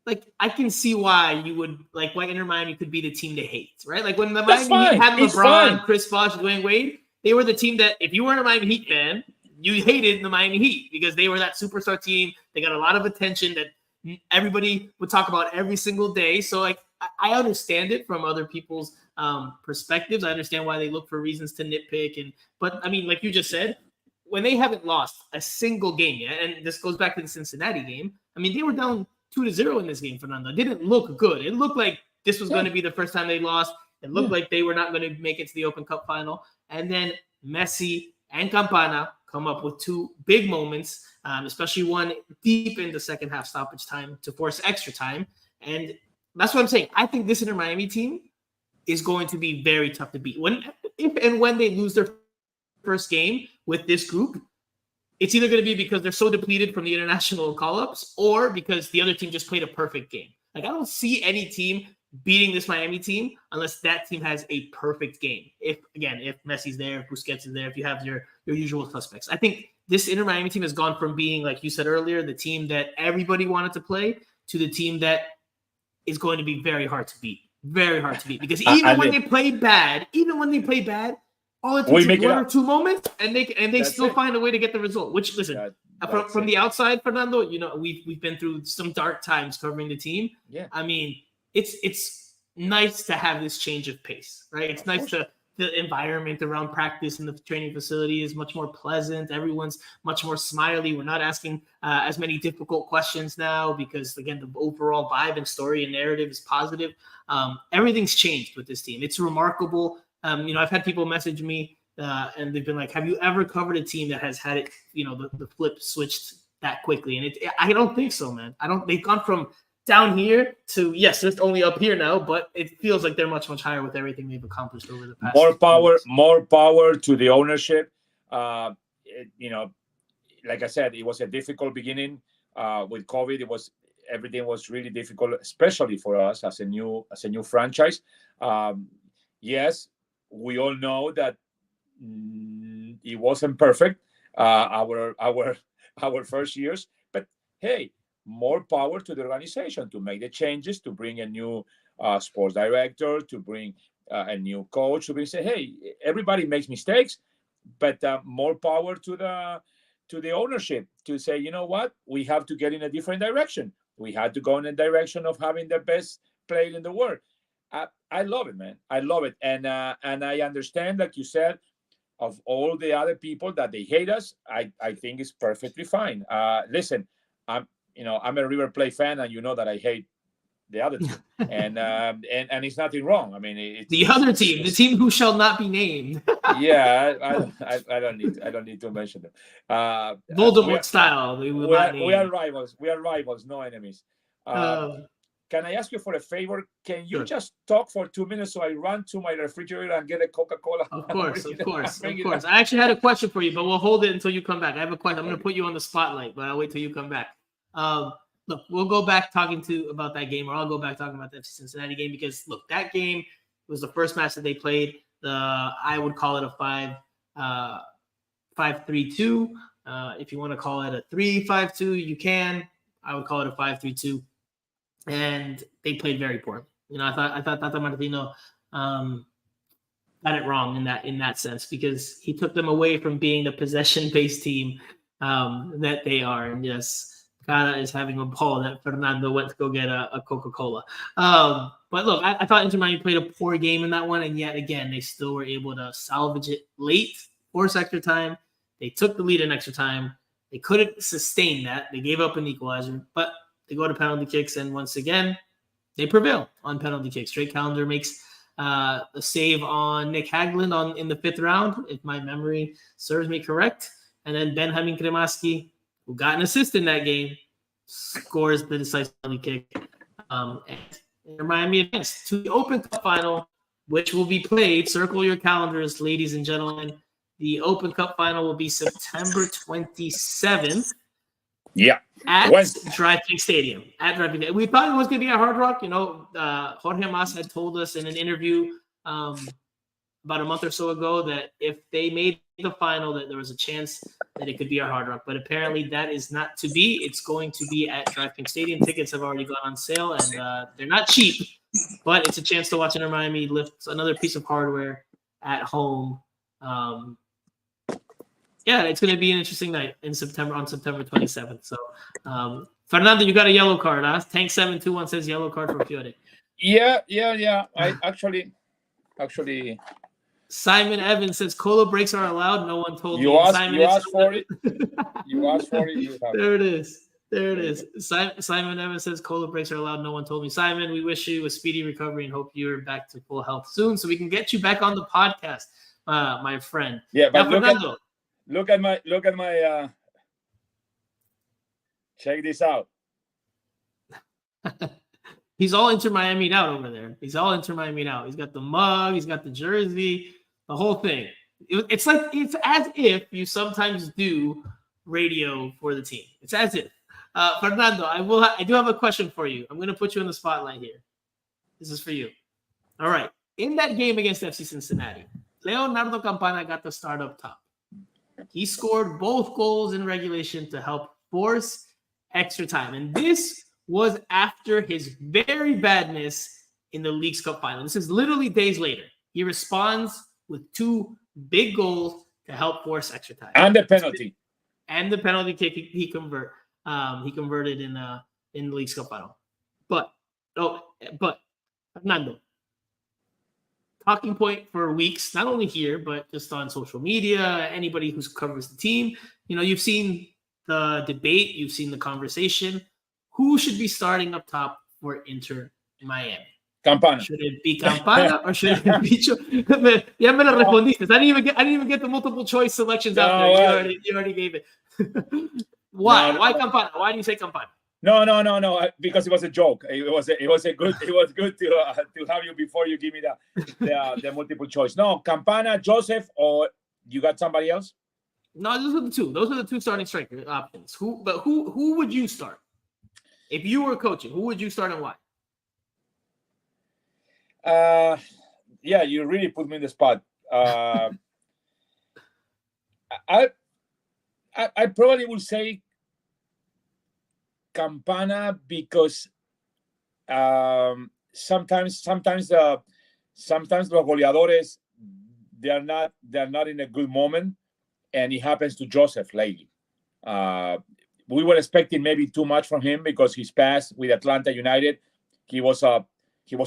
like, I can see why you would why Inter Miami could be the team to hate, right? Like when the Miami Heat had LeBron, Chris Bosh, Dwayne Wade, they were the team that if you weren't a Miami Heat fan, you hated the Miami Heat because they were that superstar team. They got a lot of attention that everybody would talk about every single day. So I understand it from other people's perspectives. I understand why they look for reasons to nitpick. But I mean, like you just said, when they haven't lost a single game yet, and this goes back to the Cincinnati game, I mean, they were down 2-0 in this game, Fernando. It didn't look good. It looked like this was going to be the first time they lost. It looked like they were not going to make it to the Open Cup final. And then Messi and Campana come up with 2 big moments, especially one deep in the second half stoppage time to force extra time. And that's what I'm saying. I think this Inter Miami team is going to be very tough to beat. If and when they lose their first game with this group, it's either going to be because they're so depleted from the international call-ups or because the other team just played a perfect game. I don't see any team beating this Miami team unless that team has a perfect game. If Messi's there, if Busquets is there, if you have your usual suspects. I think this Inter Miami team has gone from being, like you said earlier, the team that everybody wanted to play to the team that is going to be very hard to beat. Very hard to beat. Because even when they play bad, all it takes is 1 or 2 moments, and they still find a way to get the result. Which, listen, from the outside, Fernando, we've been through some dark times covering the team. Yeah. I mean, it's nice to have this change of pace, right? It's nice to the environment around practice and the training facility is much more pleasant. Everyone's much more smiley. We're not asking as many difficult questions now because, again, the overall vibe and story and narrative is positive. Everything's changed with this team. It's remarkable. I've had people message me and they've been like, have you ever covered a team that has had it, the flip switched that quickly? And I don't think so, man. They've gone from down here to, yes, they're only up here now, but it feels like they're much, much higher with everything they've accomplished over the past. More power to the ownership. Like I said, it was a difficult beginning with COVID. Everything was really difficult, especially for us as a new franchise. Yes, we all know that it wasn't perfect, our first years, but hey, more power to the organization to make the changes, to bring a new sports director, to bring a new coach, to say, hey, everybody makes mistakes, but more power to to the ownership to say, you know what, we have to get in a different direction. We had to go in the direction of having the best player in the world. I love it, man. I love it, and I understand, like you said, of all the other people that they hate us. I think it's perfectly fine. Listen, I'm a River Plate fan, and you know that I hate the other team, and it's nothing wrong. I mean, the other team, the team who shall not be named. Yeah, I don't need to mention them. Voldemort style. We are rivals. We are rivals, no enemies. Can I ask you for a favor? Can you just talk for 2 minutes so I run to my refrigerator and get a Coca-Cola? Of course. I actually had a question for you, but we'll hold it until you come back. I have a question. I'm going to put you on the spotlight, but I'll wait till you come back. Look, we'll go back talking about that game, or I'll go back talking about the FC Cincinnati game, because, look, that game was the first match that they played. I would call it a 5-3-2. If you want to call it a 3-5-2, you can. I would call it a 5-3-2. And they played very poorly. I thought Tata Martino got it wrong in that sense, because he took them away from being the possession-based team that they are. And yes, Cara is having a ball that Fernando went to go get a Coca-Cola. But look, I thought Inter Miami played a poor game in that one, and yet again, they still were able to salvage it late, force extra time. They took the lead in extra time. They couldn't sustain that. They gave up an equalizer, but they go to penalty kicks, and once again, they prevail on penalty kicks. Drake Callender makes a save on Nick Hagland in the 5th round, if my memory serves me correct. And then Benjamin Kremaski, who got an assist in that game, scores the decisive penalty kick. And Miami advanced to the Open Cup final, which will be played. Circle your calendars, ladies and gentlemen. The Open Cup final will be September 27th. Yeah. At DriveThru Stadium. We thought it was going to be at Hard Rock. Jorge Mas had told us in an interview about a month or so ago that if they made the final, that there was a chance that it could be at Hard Rock. But apparently that is not to be. It's going to be at DriveThru Stadium. Tickets have already gone on sale, and they're not cheap. But it's a chance to watch Inter Miami lift another piece of hardware at home. Yeah, it's going to be an interesting night on September 27th. So, Fernando, you got a yellow card, huh? Tank721 says yellow card for Fiore. Yeah. I actually. Simon Evans says Cola breaks are allowed. No one told me. You asked for it. You asked for it. There it is. Simon Evans says Cola breaks are allowed. No one told me. Simon, we wish you a speedy recovery and hope you're back to full health soon, so we can get you back on the podcast, my friend. Yeah, but now, Fernando. Look at my check this out. He's all Inter Miami out over there. He's got the mug, he's got the jersey, the whole thing. It's as if you sometimes do radio for the team. It's as if. Fernando, I do have a question for you. I'm going to put you in the spotlight here. This is for you. All right. In that game against FC Cincinnati, Leonardo Campana got the start up top. He scored both goals in regulation to help force extra time. And this was after his very badness in the Leagues Cup final. This is literally days later. He responds with 2 big goals to help force extra time. And the penalty. And the penalty kick he converted in the Leagues Cup final. But Fernando, talking point for weeks, not only here, but just on social media, anybody who covers the team. You've seen the debate, you've seen the conversation. Who should be starting up top for Inter Miami? Campana. Should it be Campana or should it be Ya me la respondiste. I didn't even get the multiple choice selections out there. You already gave it. Why? No. Why Campana? Why do you say Campana? No. Because it was a joke. It was good to have you before you give me the multiple choice. No, Campana, Joseph, or you got somebody else? No, those are the two. Those are the 2 starting striker options. Who would you start if you were coaching? Who would you start and why? Yeah, you really put me in the spot. I probably would say Campana because sometimes los goleadores they're not in a good moment, and it happens to Joseph lately. We were expecting maybe too much from him because his past with Atlanta United, he was a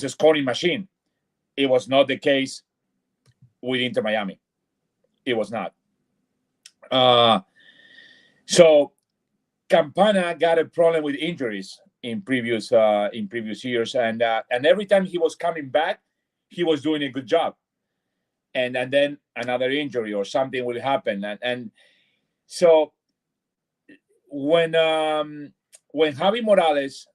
scoring machine. It was not the case with Inter Miami. It was not. So Campana got a problem with injuries in previous years, and every time he was coming back, he was doing a good job, and then another injury or something will happen, and so when Javi Morales.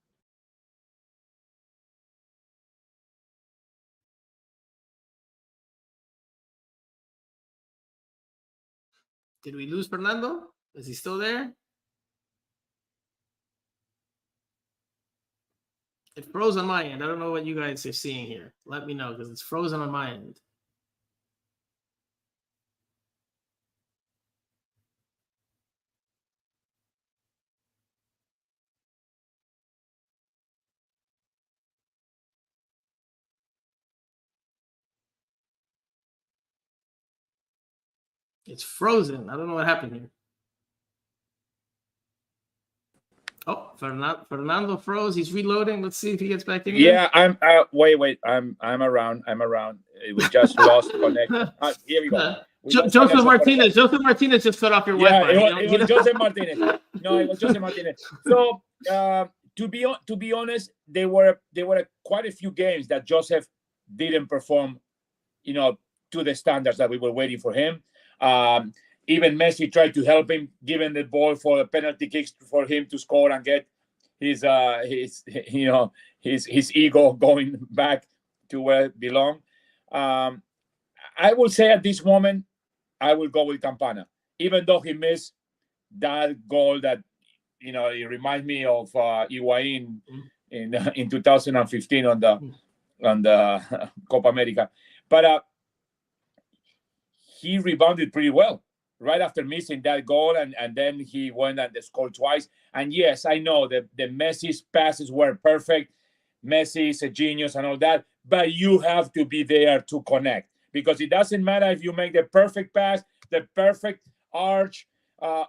Did we lose Fernando? Is he still there? It froze on my end. I don't know what you guys are seeing here. Let me know because it's frozen on my end. It's frozen. I don't know what happened here. Oh, Fernando froze. He's reloading. Let's see if he gets back in. Yeah, I'm. Wait. I'm around. We just lost connect. Here we go. Joseph Martinez just cut off your Wi-Fi. It was Joseph Martinez. No, it was Joseph Martinez. So to be honest, there were quite a few games that Joseph didn't perform, to the standards that we were waiting for him. Even Messi tried to help him, giving the ball for the penalty kicks for him to score and get his ego going back to where it belonged. I would say at this moment, I will go with Campana, even though he missed that goal that it reminds me of Higuaín in 2015 on the Copa America, but he rebounded pretty well right after missing that goal, and then he went and scored twice. And yes, I know that the Messi's passes were perfect. Messi is a genius and all that, but you have to be there to connect, because it doesn't matter if you make the perfect pass, the perfect arch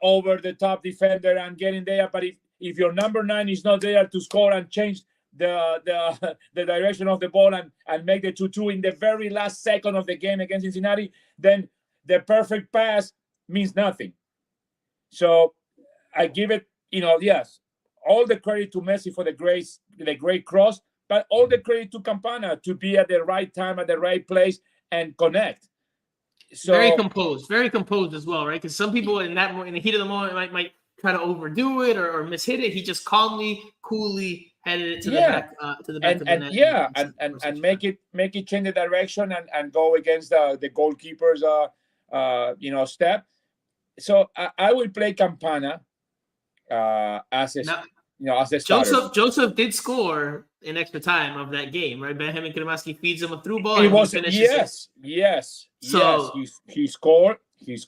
over the top defender and get in there, but if your number 9 is not there to score and change the direction of the ball and make the 2-2 in the very last second of the game against Cincinnati, then the perfect pass means nothing. So I give it, yes, all the credit to Messi for the great cross, but all the credit to Campana to be at the right time, at the right place, and connect. So very composed as well, right? Because some people in the heat of the moment might try to overdo it or mishit it. He just calmly, coolly headed it to the back of the net. Yeah, and make it change the direction and go against the goalkeeper's step. So I will play Campana as the starter. Joseph did score in extra time of that game, right? Benjamin Kremaski feeds him a through ball. It was yes. So he scored. It's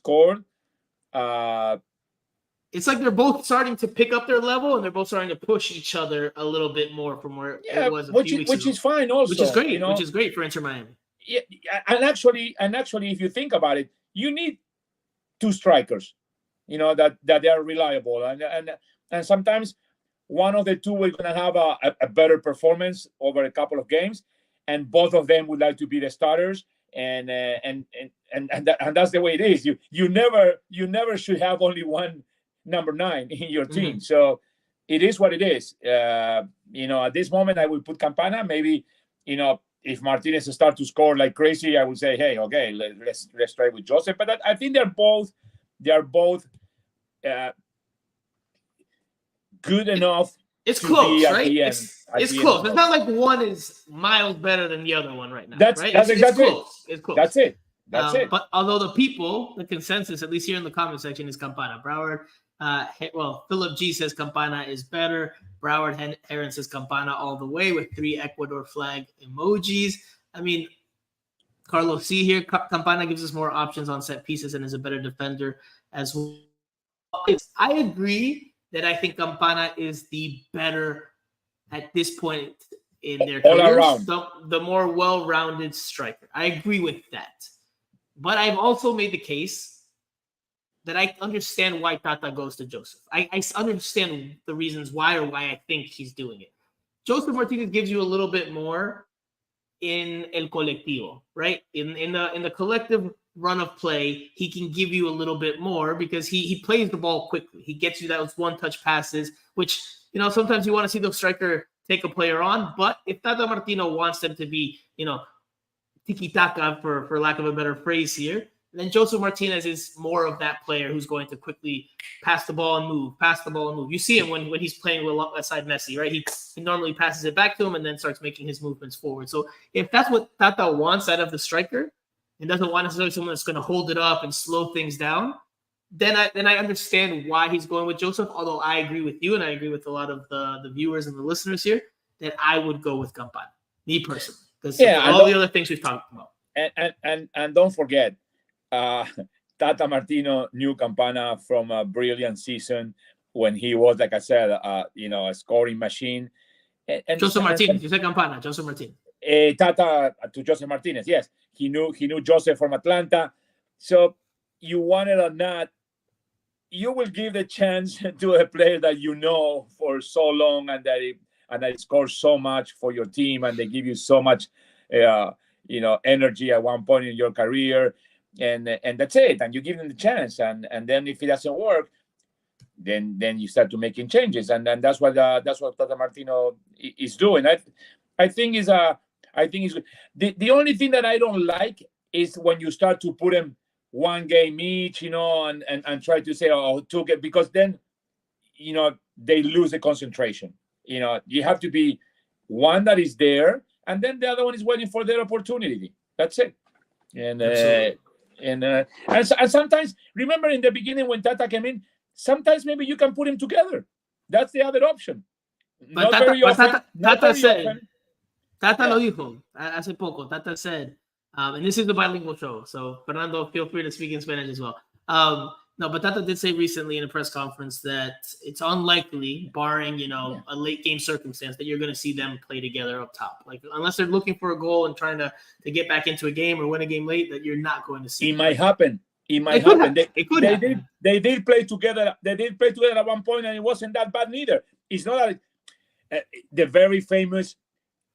like they're both starting to pick up their level, and they're both starting to push each other a little bit more from where it was which is fine also. Which is great. Which is great for Inter Miami. Yeah, and actually, if you think about it, you need 2 strikers, that they are reliable, and sometimes one of the 2 will gonna have a better performance over a couple of games, and both of them would like to be the starters, and that's the way it is. You never should have only one number 9 in your team. Mm-hmm. So it is what it is. At this moment, I will put Campana. Maybe, if Martinez start to score like crazy, I would say, hey, okay, let's try with Joseph. But I think they're both good enough. It's close, right? It's close. It's not like one is miles better than the other one right now. That's exactly it. It's close. That's it. But although the consensus, at least here in the comment section, is Campana. Broward, Philip G says Campana is better. Broward Heron says Campana all the way with 3 Ecuador flag emojis. I mean, Carlos C here, Campana gives us more options on set pieces and is a better defender as well. I agree that I think Campana is the better at this point in their careers, the more well-rounded striker. I agree with that. But I've also made the case that I understand why Tata goes to Joseph. I understand the reasons why, or why I think he's doing it. Joseph Martinez gives you a little bit more in el colectivo, right? In the collective run of play, he can give you a little bit more because he plays the ball quickly. He gets you those one-touch passes, which, you know, sometimes you want to see the striker take a player on, but if Tata Martino wants them to be, you know, tiki-taka, for lack of a better phrase here, then Joseph Martinez is more of that player who's going to quickly pass the ball and move. You see him when he's playing alongside Messi, right? He normally passes it back to him and then starts making his movements forward. So if that's what Tata wants out of the striker and doesn't want necessarily someone that's going to hold it up and slow things down, then I understand why he's going with Joseph, although I agree with you and I agree with a lot of the viewers and the listeners here that I would go with Campana, me personally, because all the other things we've talked about. And don't forget, Tata Martino knew Campana from a brilliant season when he was, like I said, a scoring machine. And Joseph Martinez, you said Campana, Joseph Martinez. Tata to Joseph Martinez, yes, he knew Joseph from Atlanta. So you want it or not, you will give the chance to a player that you know for so long and that scores so much for your team and they give you so much, energy at one point in your career. And that's it. And you give them the chance. And then if it doesn't work, then you start to making changes. And then that's what Tata Martino is doing. I think is the only thing that I don't like is when you start to put them one game each, and try to say, two games, because then, they lose the concentration. You have to be one that is there, and then the other one is waiting for their opportunity. That's it. And sometimes, remember in the beginning when Tata came in, sometimes maybe you can put them together. That's the other option. But Tata said, Tata lo dijo hace poco. Tata said, and this is the bilingual show, so Fernando, feel free to speak in Spanish as well. No, but Tata did say recently in a press conference that it's unlikely, barring a late game circumstance, that you're going to see them play together up top. Like unless they're looking for a goal and trying to get back into a game or win a game late, that you're not going to see. It might happen. It could happen. They did play together. They did play together at one point, and it wasn't that bad neither. It's not the very famous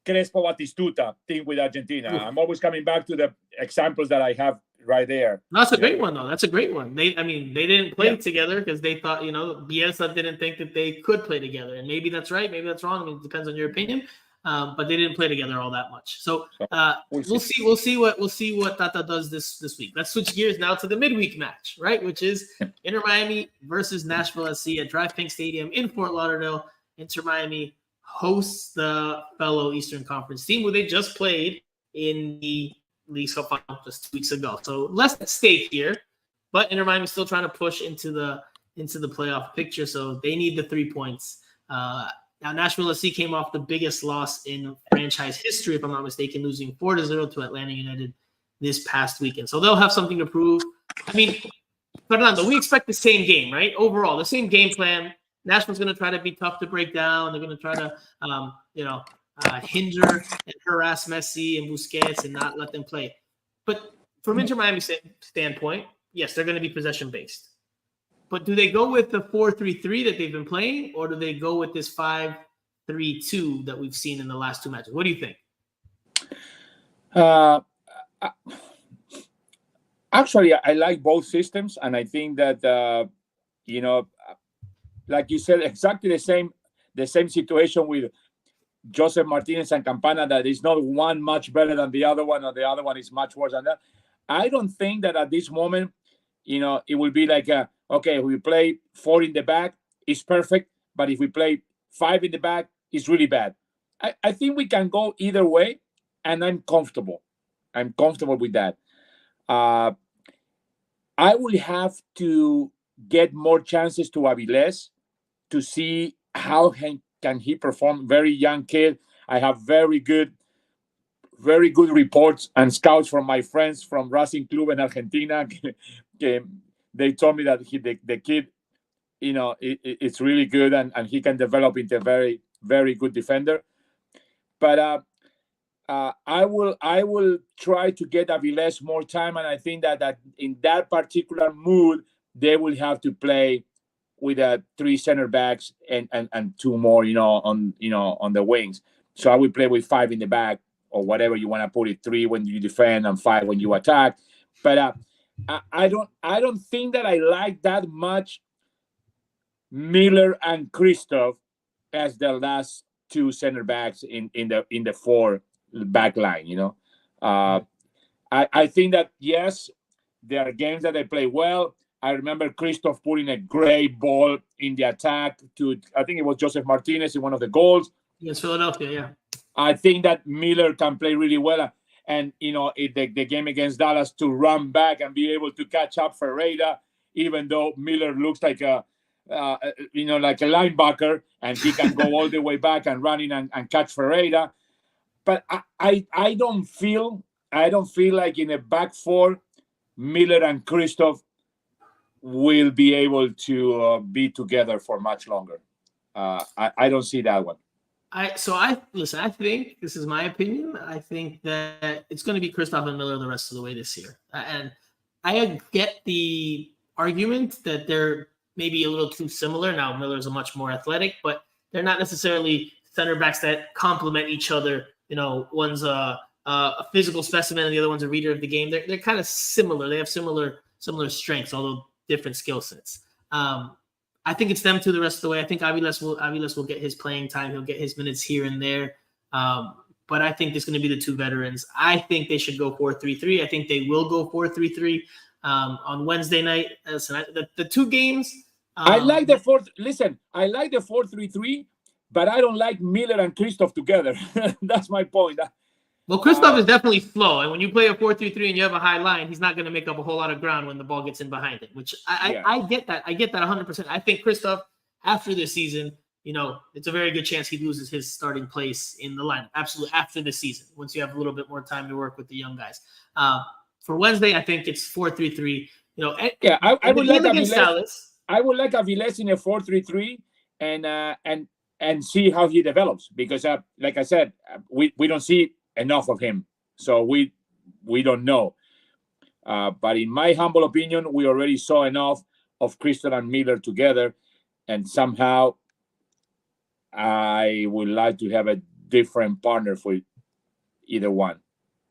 Crespo Batistuta thing with Argentina. Ooh. I'm always coming back to the examples that I have right there. That's a great one, though. That's a great one. They didn't play together because they thought, Bielsa didn't think that they could play together. And maybe that's right. Maybe that's wrong. It depends on your opinion. But they didn't play together all that much. So we'll see what Tata does this week. Let's switch gears now to the midweek match, right? Which is Inter Miami versus Nashville SC at Drive Pink Stadium in Fort Lauderdale. Inter Miami hosts the fellow Eastern Conference team who they just played in the League Cup final just 2 weeks ago. So less at stake here, but Inter Miami is still trying to push into the playoff picture. So they need the 3 points. Now Nashville SC came off the biggest loss in franchise history, if I'm not mistaken, losing 4-0 to Atlanta United this past weekend. So they'll have something to prove. I mean, Fernando, we expect the same game, right? Overall, the same game plan. Nashville's going to try to be tough to break down. They're going to try to, hinder and harass Messi and Busquets and not let them play. But from Inter Miami's standpoint, yes, they're going to be possession-based. But do they go with the 4-3-3 that they've been playing, or do they go with this 5-3-2 that we've seen in the last two matches? What do you think? Actually, I like both systems, and I think that, like you said, exactly the same situation with Joseph Martinez and Campana, that is not one much better than the other one, or the other one is much worse than that. I don't think that at this moment, it will be like, okay, we play 4 in the back, it's perfect, but if we play 5 in the back, it's really bad. I think we can go either way, and I'm comfortable. I'm comfortable with that. I will have to get more chances to Avilés to see how can he perform. Very young kid. I have very good reports and scouts from my friends from Racing Club in Argentina. They told me that the kid, it's really good and he can develop into a very, very good defender. But I will try to get Avilés more time, and I think that in that particular mood, they will have to play with 3 center backs and 2 more, on the wings. So I will play with 5 in the back, or whatever you want to put it, 3 when you defend and 5 when you attack. But I don't think that I like that much Miller and Christoph as the last 2 center backs in the 4 back line. I think that, yes, there are games that they play well. I remember Christoph putting a great ball in the attack to, I think it was Joseph Martinez in one of the goals. Against Philadelphia, yeah. I think that Miller can play really well. And, the game against Dallas, to run back and be able to catch up Ferreira, even though Miller looks like like a linebacker, and he can go all the way back and run in and catch Ferreira. But I don't feel like in a back 4, Miller and Christoph will be able to be together for much longer. I don't see that one. I think, this is my opinion, I think that it's going to be Christoph and Miller the rest of the way this year. And I get the argument that they're maybe a little too similar. Now, Miller's a much more athletic, but they're not necessarily center backs that complement each other. One's a physical specimen and the other one's a reader of the game. They're kind of similar. They have similar strengths, although different skill sets. I think it's them two the rest of the way. I think Aviles will get his playing time. He'll get his minutes here and there. But I think there's going to be the 2 veterans. I think they should go 4-3-3. I think they will go 4-3-3 on Wednesday night. Listen, the 2 games. I like the 4-3-3, but I don't like Miller and Christoph together. That's my point. Well, Christoph is definitely slow, and when you play a 4-3-3 and you have a high line, he's not going to make up a whole lot of ground when the ball gets in behind it, which I get that. I get that 100%. I think Christoph, after this season, it's a very good chance he loses his starting place in the lineup. Absolutely, after the season, once you have a little bit more time to work with the young guys. For Wednesday, I think it's 4-3-3. I would like Dallas. I would like Aviles in a 4-3-3 and see how he develops, because like I said, we don't see enough of him, so we don't know. But in my humble opinion, we already saw enough of Christian and Miller together, and somehow I would like to have a different partner for either one.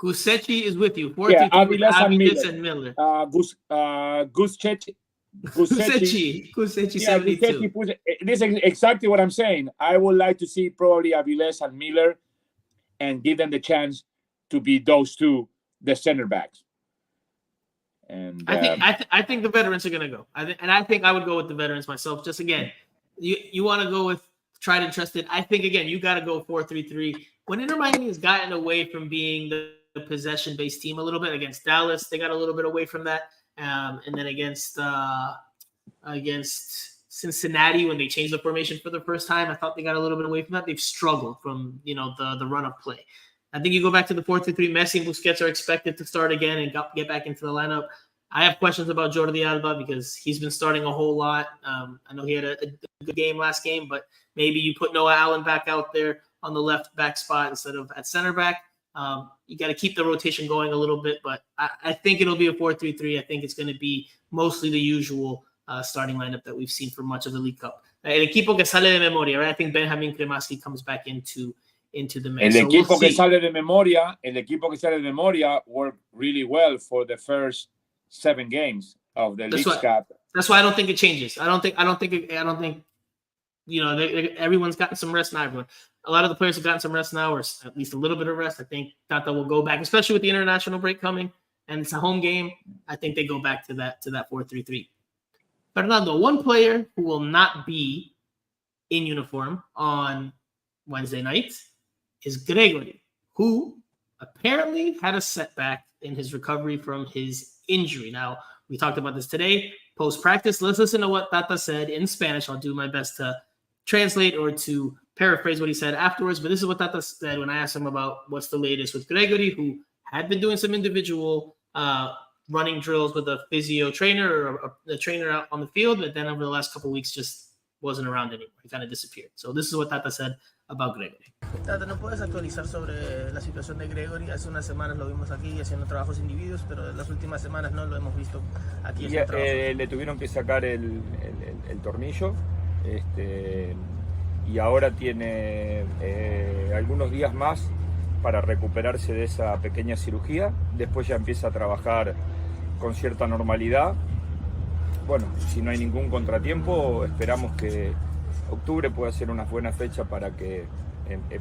Gusechi is with you. 4-3-3, Aviles and Miller. Gusechi, 72. This is exactly what I'm saying. I would like to see probably Aviles and Miller, and give them the chance to be those 2, the center backs. And I think the veterans are going to go. I think I would go with the veterans myself. Just again, you want to go with tried and trusted. I think again you got to go 4-3-3. When Inter Miami has gotten away from being the possession-based team a little bit against Dallas, they got a little bit away from that, and then against Cincinnati, when they changed the formation for the first time, I thought they got a little bit away from that. They've struggled from the run of play. I think you go back to the 4-3-3. Messi and Busquets are expected to start again and get back into the lineup. I have questions about Jordi Alba because he's been starting a whole lot. I know he had a good game last game, but maybe you put Noah Allen back out there on the left back spot instead of at center back. You got to keep the rotation going a little bit, but I think it'll be a 4-3-3. I think it's going to be mostly the usual starting lineup that we've seen for much of the League Cup. El equipo que sale de memoria, right? I think Benjamin Kremaski comes back into the mix. El equipo que sale de memoria worked really well for the first 7 games of the League Cup. That's why I don't think it changes. I don't think everyone's gotten some rest now. Everyone, a lot of the players have gotten some rest now, or at least a little bit of rest. I think Tata will go back, especially with the international break coming, and it's a home game. I think they go back to that 4-3-3. Fernando, one player who will not be in uniform on Wednesday night is Gregory, who apparently had a setback in his recovery from his injury. Now, we talked about this today, post-practice. Let's listen to what Tata said in Spanish. I'll do my best to translate or to paraphrase what he said afterwards, but this is what Tata said when I asked him about what's the latest with Gregory, who had been doing some individual running drills with a physio trainer or a trainer out on the field, but then over the last couple of weeks just wasn't around anymore. He kind of disappeared. So this is what Tata said about Gregory. Tata, ¿no puedes actualizar sobre la situación de Gregory? Hace unas semanas lo vimos aquí haciendo trabajos individuos, pero en las últimas semanas no lo hemos visto aquí haciendo trabajos. Le tuvieron que sacar el tornillo, y ahora tiene algunos días más para recuperarse de esa pequeña cirugía. Después ya empieza a trabajar con cierta normalidad. Bueno, si no hay ningún contratiempo, esperamos que octubre pueda ser una buena fecha para que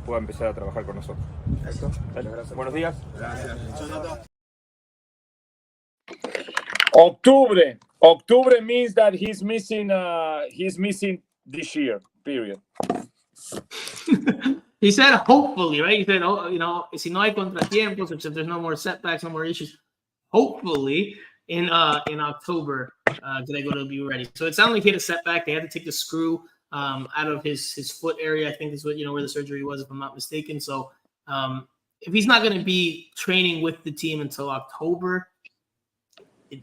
pueda empezar a trabajar con nosotros. Gracias. Buenos días. Gracias. Octubre means that he's missing this year, period. He said hopefully, right? He said, oh, you know, si no hay contratiempos, if there's no more setbacks, no more issues, hopefully in October, Gregor will be ready. So it sounded like he had a setback. They had to take the screw out of his foot area. I think is what, where the surgery was, if I'm not mistaken. So if he's not going to be training with the team until October,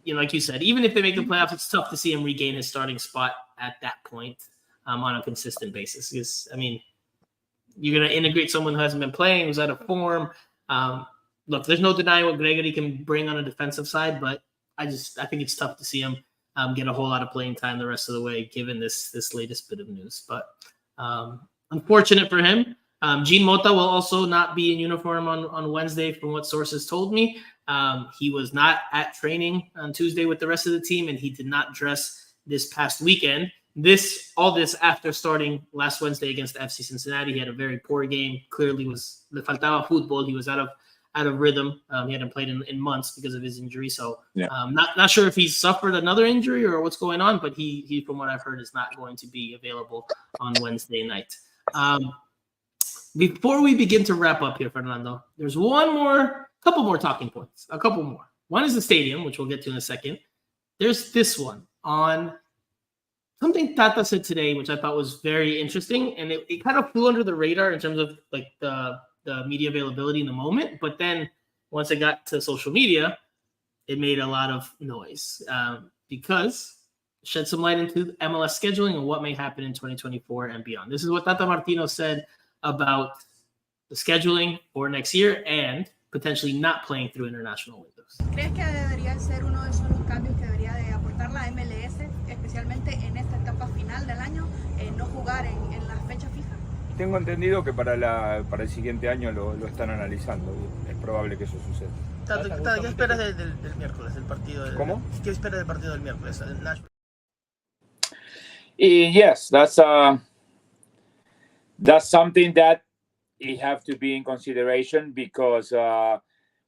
like you said, even if they make the playoffs, it's tough to see him regain his starting spot at that point on a consistent basis. Because, I mean, you're going to integrate someone who hasn't been playing, who's out of form. Look, there's no denying what Gregory can bring on a defensive side, but I think it's tough to see him get a whole lot of playing time the rest of the way, given this latest bit of news. But unfortunate for him. Jean Mota will also not be in uniform on Wednesday, from what sources told me. He was not at training on Tuesday with the rest of the team, and he did not dress this past weekend. All this after starting last Wednesday against FC Cincinnati. He had a very poor game. Clearly le faltaba fútbol. He was out of rhythm. He hadn't played in months because of his injury. So not sure if he's suffered another injury or what's going on, but he from what I've heard, is not going to be available on Wednesday night. Before we begin to wrap up here, Fernando, there's couple more talking points. A couple more. One is the stadium, which we'll get to in a second. There's this one on something Tata said today, which I thought was very interesting, and it kind of flew under the radar in terms of like the media availability in the moment. But then once it got to social media, it made a lot of noise because it shed some light into MLS scheduling and what may happen in 2024 and beyond. This is what Tata Martino said about the scheduling for next year and potentially not playing through international windows. ¿Crees que debería ser uno de esos los cambios que debería de aportar la MLS, especialmente en esta etapa final del año, no jugar en la fecha fija? Tengo entendido que para el siguiente año lo están analizando. Es probable que eso suceda. Tata, ¿qué esperas del miércoles, del partido? ¿Cómo? ¿Qué esperas del partido del miércoles? Nashville. Yes, that's something that you have to be in consideration, because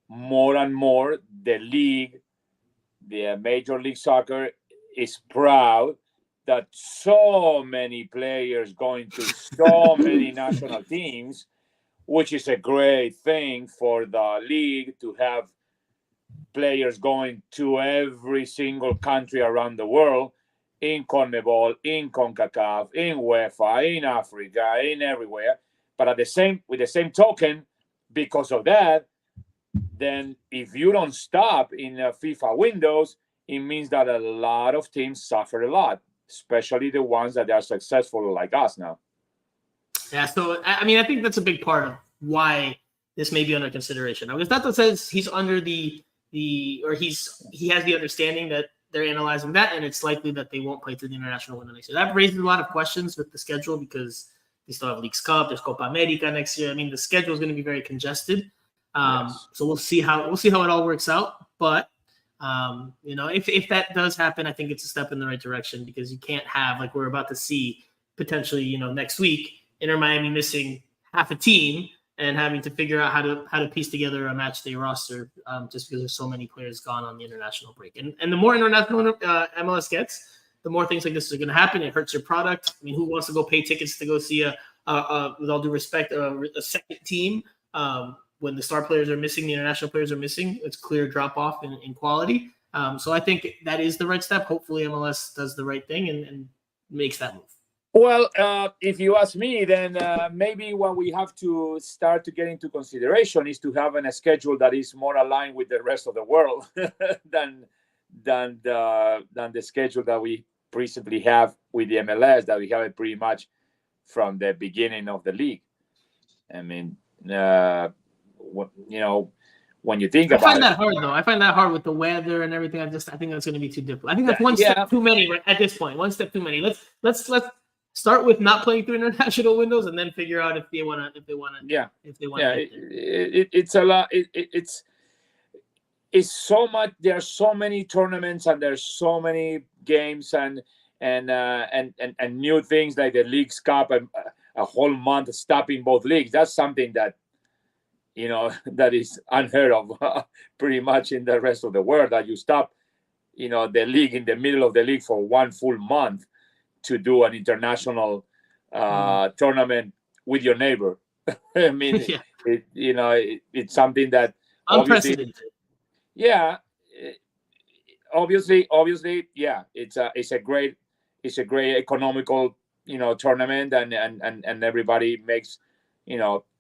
more and more the Major League Soccer is proud that so many players going to so many national teams, which is a great thing for the league to have players going to every single country around the world, in CONMEBOL, in CONCACAF, in UEFA, in Africa, in everywhere. But with the same token, because of that, then if you don't stop in FIFA windows, it means that a lot of teams suffer a lot, especially the ones that are successful like us now. Yeah, so I mean, I think that's a big part of why this may be under consideration. Because Tata says he's under he has the understanding that they're analyzing that, and it's likely that they won't play through the international window next year. That raises a lot of questions with the schedule, because they still have Leagues Cup, there's Copa America next year. I mean, the schedule is going to be very congested. Yes. So we'll see how it all works out. But if that does happen, I think it's a step in the right direction, because you can't have, like we're about to see potentially, next week, Inter Miami missing half a team and having to figure out how to piece together a match day roster, just because there's so many players gone on the international break. And the more international MLS gets, the more things like this are going to happen. It hurts your product. I mean, who wants to go pay tickets to go see with all due respect, a second team when the star players are missing, the international players are missing? It's clear drop off in quality. So I think that is the right step. Hopefully MLS does the right thing and makes that move. Well, if you ask me, then maybe what we have to start to get into consideration is to have a schedule that is more aligned with the rest of the world than the schedule that we recently have with the MLS, that we have it pretty much from the beginning of the league. I mean, when you think I about find it, that hard though. I find that hard with the weather and everything. I think that's going to be too difficult. I think that's one Yeah. step too many at this point. One step too many. Let's start with not playing through international windows and then figure out if they want to. Yeah. It's a lot. It's so much. There are so many tournaments and there's so many games and new things like the Leagues Cup, a whole month stopping both leagues. That's something that that is unheard of pretty much in the rest of the world, that you stop the league in the middle of the league for one full month to do an international tournament with your neighbor. I mean, it's something that unprecedented. Obviously, it's a great economical tournament, and everybody makes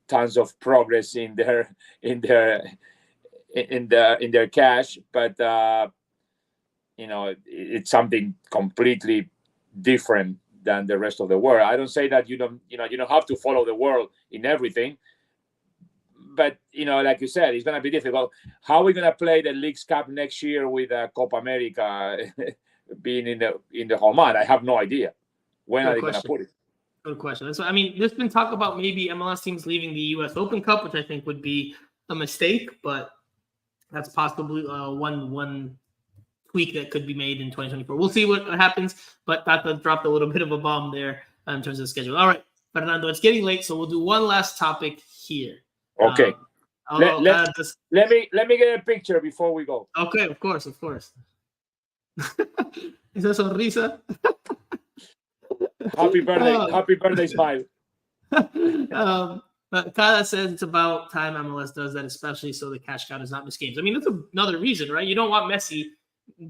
tons of progress in their cash, but it's something completely different than the rest of the world. I don't say that you don't have to follow the world in everything, but like you said, it's going to be difficult. How are we going to play the Leagues Cup next year with Copa America being in the whole month? I have no idea. When are they going to put it? Good question. So, I mean, there's been talk about maybe MLS teams leaving the U.S. Open Cup, which I think would be a mistake, but that's possibly one tweak that could be made in 2024. We'll see what happens, but that dropped a little bit of a bomb there in terms of the schedule. All right, Fernando, it's getting late, so we'll do one last topic here. Okay. Let me get a picture before we go. Okay, of course. Esa sonrisa. Happy birthday, smile. But Kyle says it's about time MLS does that, especially so the cash cow does not miss games. I mean, that's another reason, right? You don't want Messi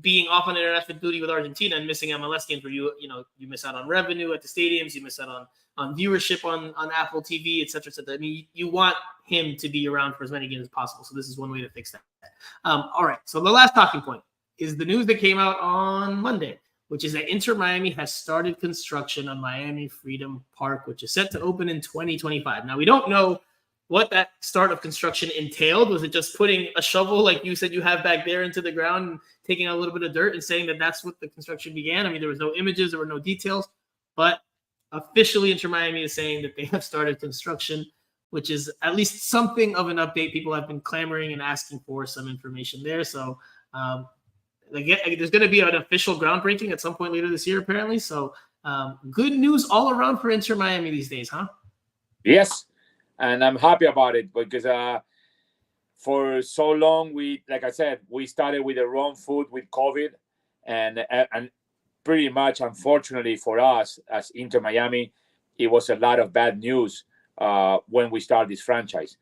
being off on international duty with Argentina and missing MLS games where you miss out on revenue at the stadiums, you miss out on viewership on Apple TV, et cetera, et cetera. I mean, you want him to be around for as many games as possible. So this is one way to fix that. All right. So the last talking point is the news that came out on Monday, which is that Inter Miami has started construction on Miami Freedom Park, which is set to open in 2025. Now, we don't know what that start of construction entailed. Was it just putting a shovel, like you said you have back there, into the ground and taking a little bit of dirt and saying that that's what the construction began? I mean, there was no images, there were no details, but officially Inter Miami is saying that they have started construction, which is at least something of an update. People have been clamoring and asking for some information there. So, there's going to be an official groundbreaking at some point later this year, apparently. So good news all around for Inter Miami these days, huh? Yes, and I'm happy about it because for so long, like I said, we started with the wrong foot with COVID, and pretty much, unfortunately for us as Inter Miami, it was a lot of bad news when we started this franchise.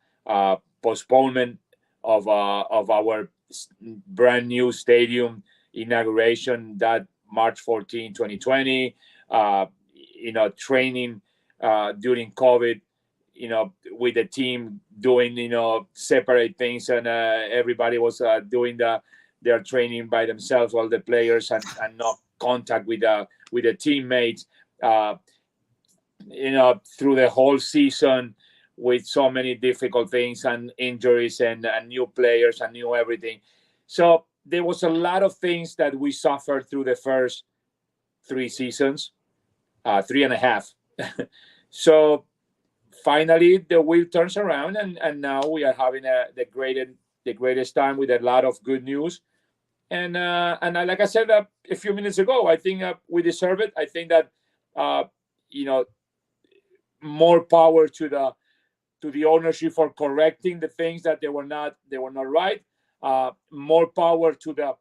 Postponement of our brand new stadium inauguration, that March 14, 2020, training during COVID, with the team doing, separate things, and everybody was doing their training by themselves, all the players, and not contact with the teammates, through the whole season, with so many difficult things and injuries and new players and new everything. So there was a lot of things that we suffered through the first 3 seasons, 3.5. So finally the wheel turns around, and now we are having the greatest time with a lot of good news. And like I said a few minutes ago, I think we deserve it. I think that more power to the ownership for correcting the things that they were not right. More power to the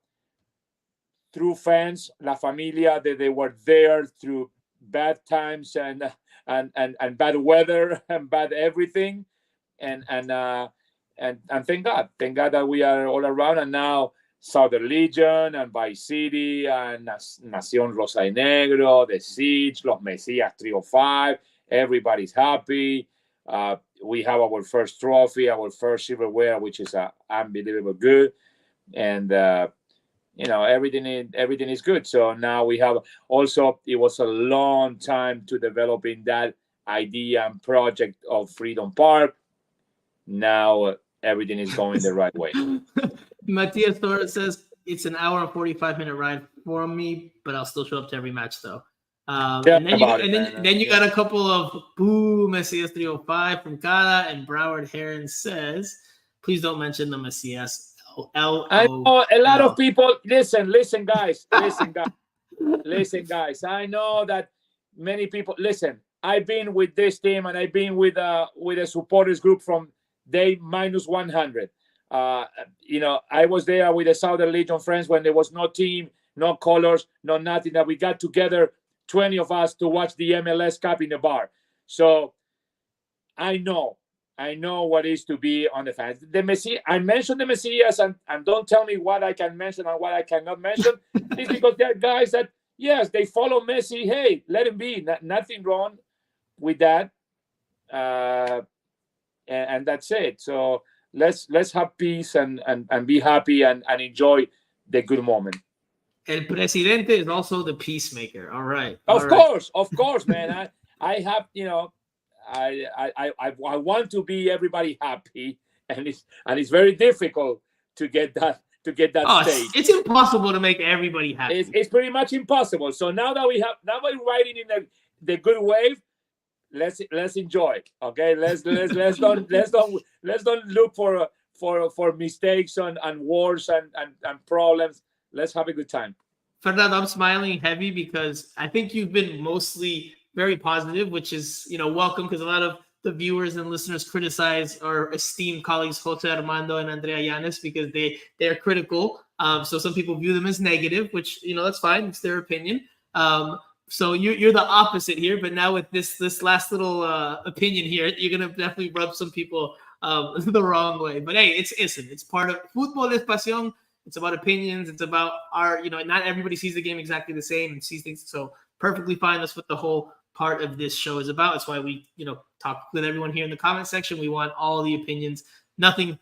true fans, La Familia, that they were there through bad times and bad weather and bad everything, and thank God that we are all around. And now Southern Legion and Vice City and Nación Rosa y Negro, the Siege, Los Messias 305, everybody's happy. We have our first trophy, our first silverware, which is unbelievable good, and everything is good. So now we have also. It was a long time to developing that idea and project of Freedom Park. Now everything is going the right way. Matias Torres says it's an hour and 45-minute ride for me, but I'll still show up to every match though. And then you got a couple of boo Messias 305 from Cada, and Broward Heron says, please don't mention the Messias. I know a lot of people. Listen, guys. Listen, guys. I know that many people. Listen, I've been with this team, and I've been with a supporters group from day -100. I was there with the Southern Legion friends when there was no team, no colors, no nothing. That we got together, 20 of us, to watch the MLS Cup in the bar. So I know what it is to be on the fans. I mentioned the Messias, and don't tell me what I can mention and what I cannot mention. It's because there are guys that, yes, they follow Messi. Hey, let him be. Nothing wrong with that. And that's it. So let's have peace and be happy and enjoy the good moment. El Presidente is also the peacemaker. All right. Of course, man. I have, I want to be everybody happy, and it's very difficult to get that stage. It's impossible to make everybody happy. It's pretty much impossible. So now that we're riding in the good wave, let's enjoy it. Okay, let's don't look for mistakes and wars and problems. Let's have a good time. Fernando, I'm smiling heavy because I think you've been mostly very positive, which is, welcome, because a lot of the viewers and listeners criticize our esteemed colleagues Jose Armando and Andrea Llanes because they're critical. So some people view them as negative, which, that's fine. It's their opinion. So you're the opposite here. But now with this last little opinion here, you're going to definitely rub some people the wrong way. But hey, it's part of Fútbol es Pasión. It's about opinions. It's about our, not everybody sees the game exactly the same and sees things. So perfectly fine. That's what the whole part of this show is about. It's why we, talk with everyone here in the comment section. We want all the opinions. Nothing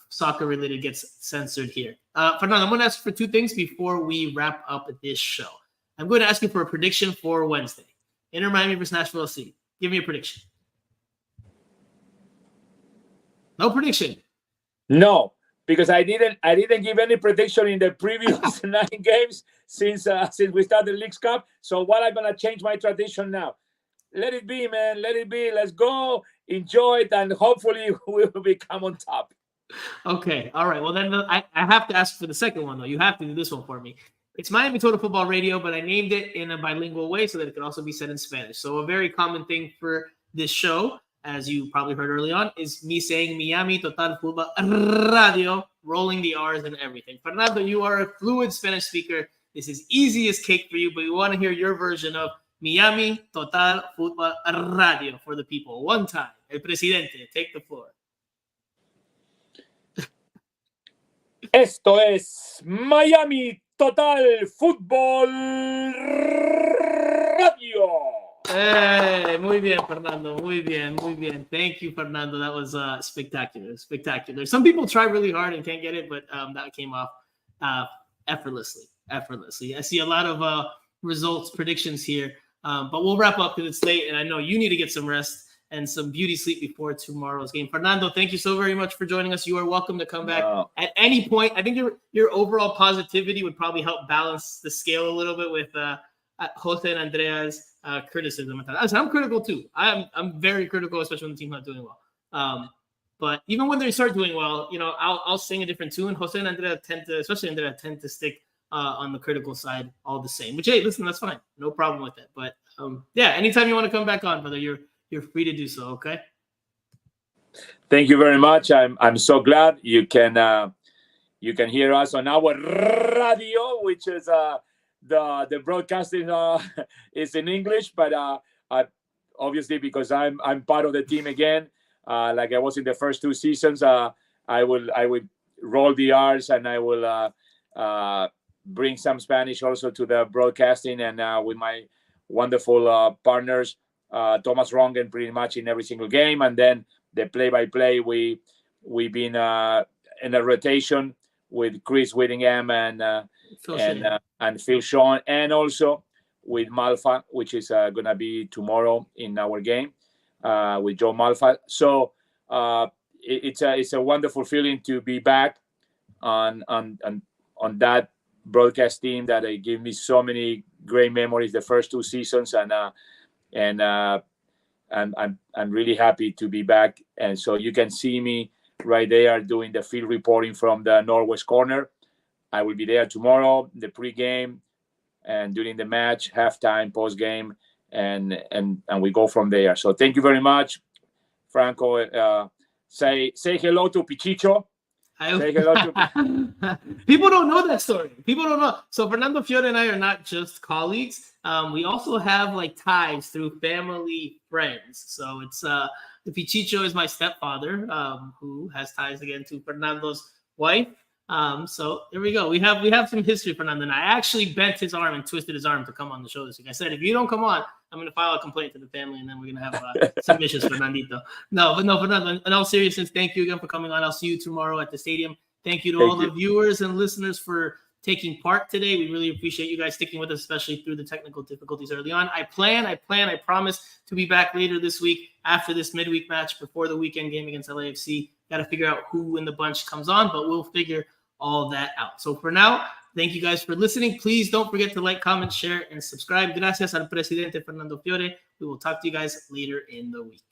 soccer related gets censored here. Fernando, I'm going to ask for two things before we wrap up this show. I'm going to ask you for a prediction for Wednesday. Inter Miami versus Nashville SC. Give me a prediction. No prediction. No. Because I didn't give any prediction in the previous 9 games since we started the Leagues Cup. So what I'm gonna change my tradition now? Let it be, man. Let it be. Let's go, enjoy it, and hopefully we will become on top. Okay, all right. Well, then I have to ask for the second one though. You have to do this one for me. It's Miami Total Football Radio, but I named it in a bilingual way so that it could also be said in Spanish. So a very common thing for this show, as you probably heard early on, is me saying Miami Total Football Radio, rolling the R's and everything. Fernando, you are a fluid Spanish speaker. This is easy as cake for you, but we want to hear your version of Miami Total Football Radio for the people. One time. El Presidente, take the floor. Esto es Miami Total Football Radio. Hey, muy bien, Fernando. Muy bien. Thank you, Fernando. That was spectacular. Some people try really hard and can't get it, but that came off effortlessly. I see a lot of results, predictions here, but we'll wrap up because it's late, and I know you need to get some rest and some beauty sleep before tomorrow's game. Fernando, thank you so very much for joining us. You are welcome to come back at any point. I think your overall positivity would probably help balance the scale a little bit with Jose and Andrea's criticism. I'm critical too. I'm very critical, especially when the team's not doing well. But even when they start doing well, I'll sing a different tune. Jose and Andrea tend to stick on the critical side all the same. Which, hey, listen, that's fine. No problem with it. But anytime you want to come back on, brother, you're free to do so. Okay. Thank you very much. I'm so glad you can hear us on our radio, which is the broadcasting is in English, but obviously because I'm part of the team again, like I was in the first 2 seasons, I would roll the R's, and I will bring some Spanish also to the broadcasting, and with my wonderful partners, Thomas Rongen, pretty much in every single game, and then the play-by-play we've been in a rotation with Chris Whittingham and Phil Sean, and also with Malfa, which is going to be tomorrow in our game with Joe Malfa. So it's a wonderful feeling to be back on that broadcast team that gave me so many great memories the first 2 seasons, and I'm really happy to be back. And so you can see me right there doing the field reporting from the Northwest corner. I will be there tomorrow, the pregame, and during the match, halftime, postgame, and we go from there. So thank you very much, Franco. Say hello to Pichicho. Say hello to People don't know that story. People don't know. So Fernando Fiore and I are not just colleagues. We also have like ties through family friends. So it's the Pichicho is my stepfather, who has ties again to Fernando's wife. So there we go. We have some history, Fernando. And I actually bent his arm and twisted his arm to come on the show this week. I said, if you don't come on, I'm going to file a complaint to the family, and then we're going to have some issues, Fernandito. No, Fernando, in all seriousness, thank you again for coming on. I'll see you tomorrow at the stadium. Thank you to all the viewers and listeners for taking part today. We really appreciate you guys sticking with us, especially through the technical difficulties early on. I promise to be back later this week after this midweek match before the weekend game against LAFC. Got to figure out who in the bunch comes on, but we'll figure all that out. So for now, thank you guys for listening. Please don't forget to like, comment, share, and subscribe. Gracias al presidente Fernando Fiore. We will talk to you guys later in the week.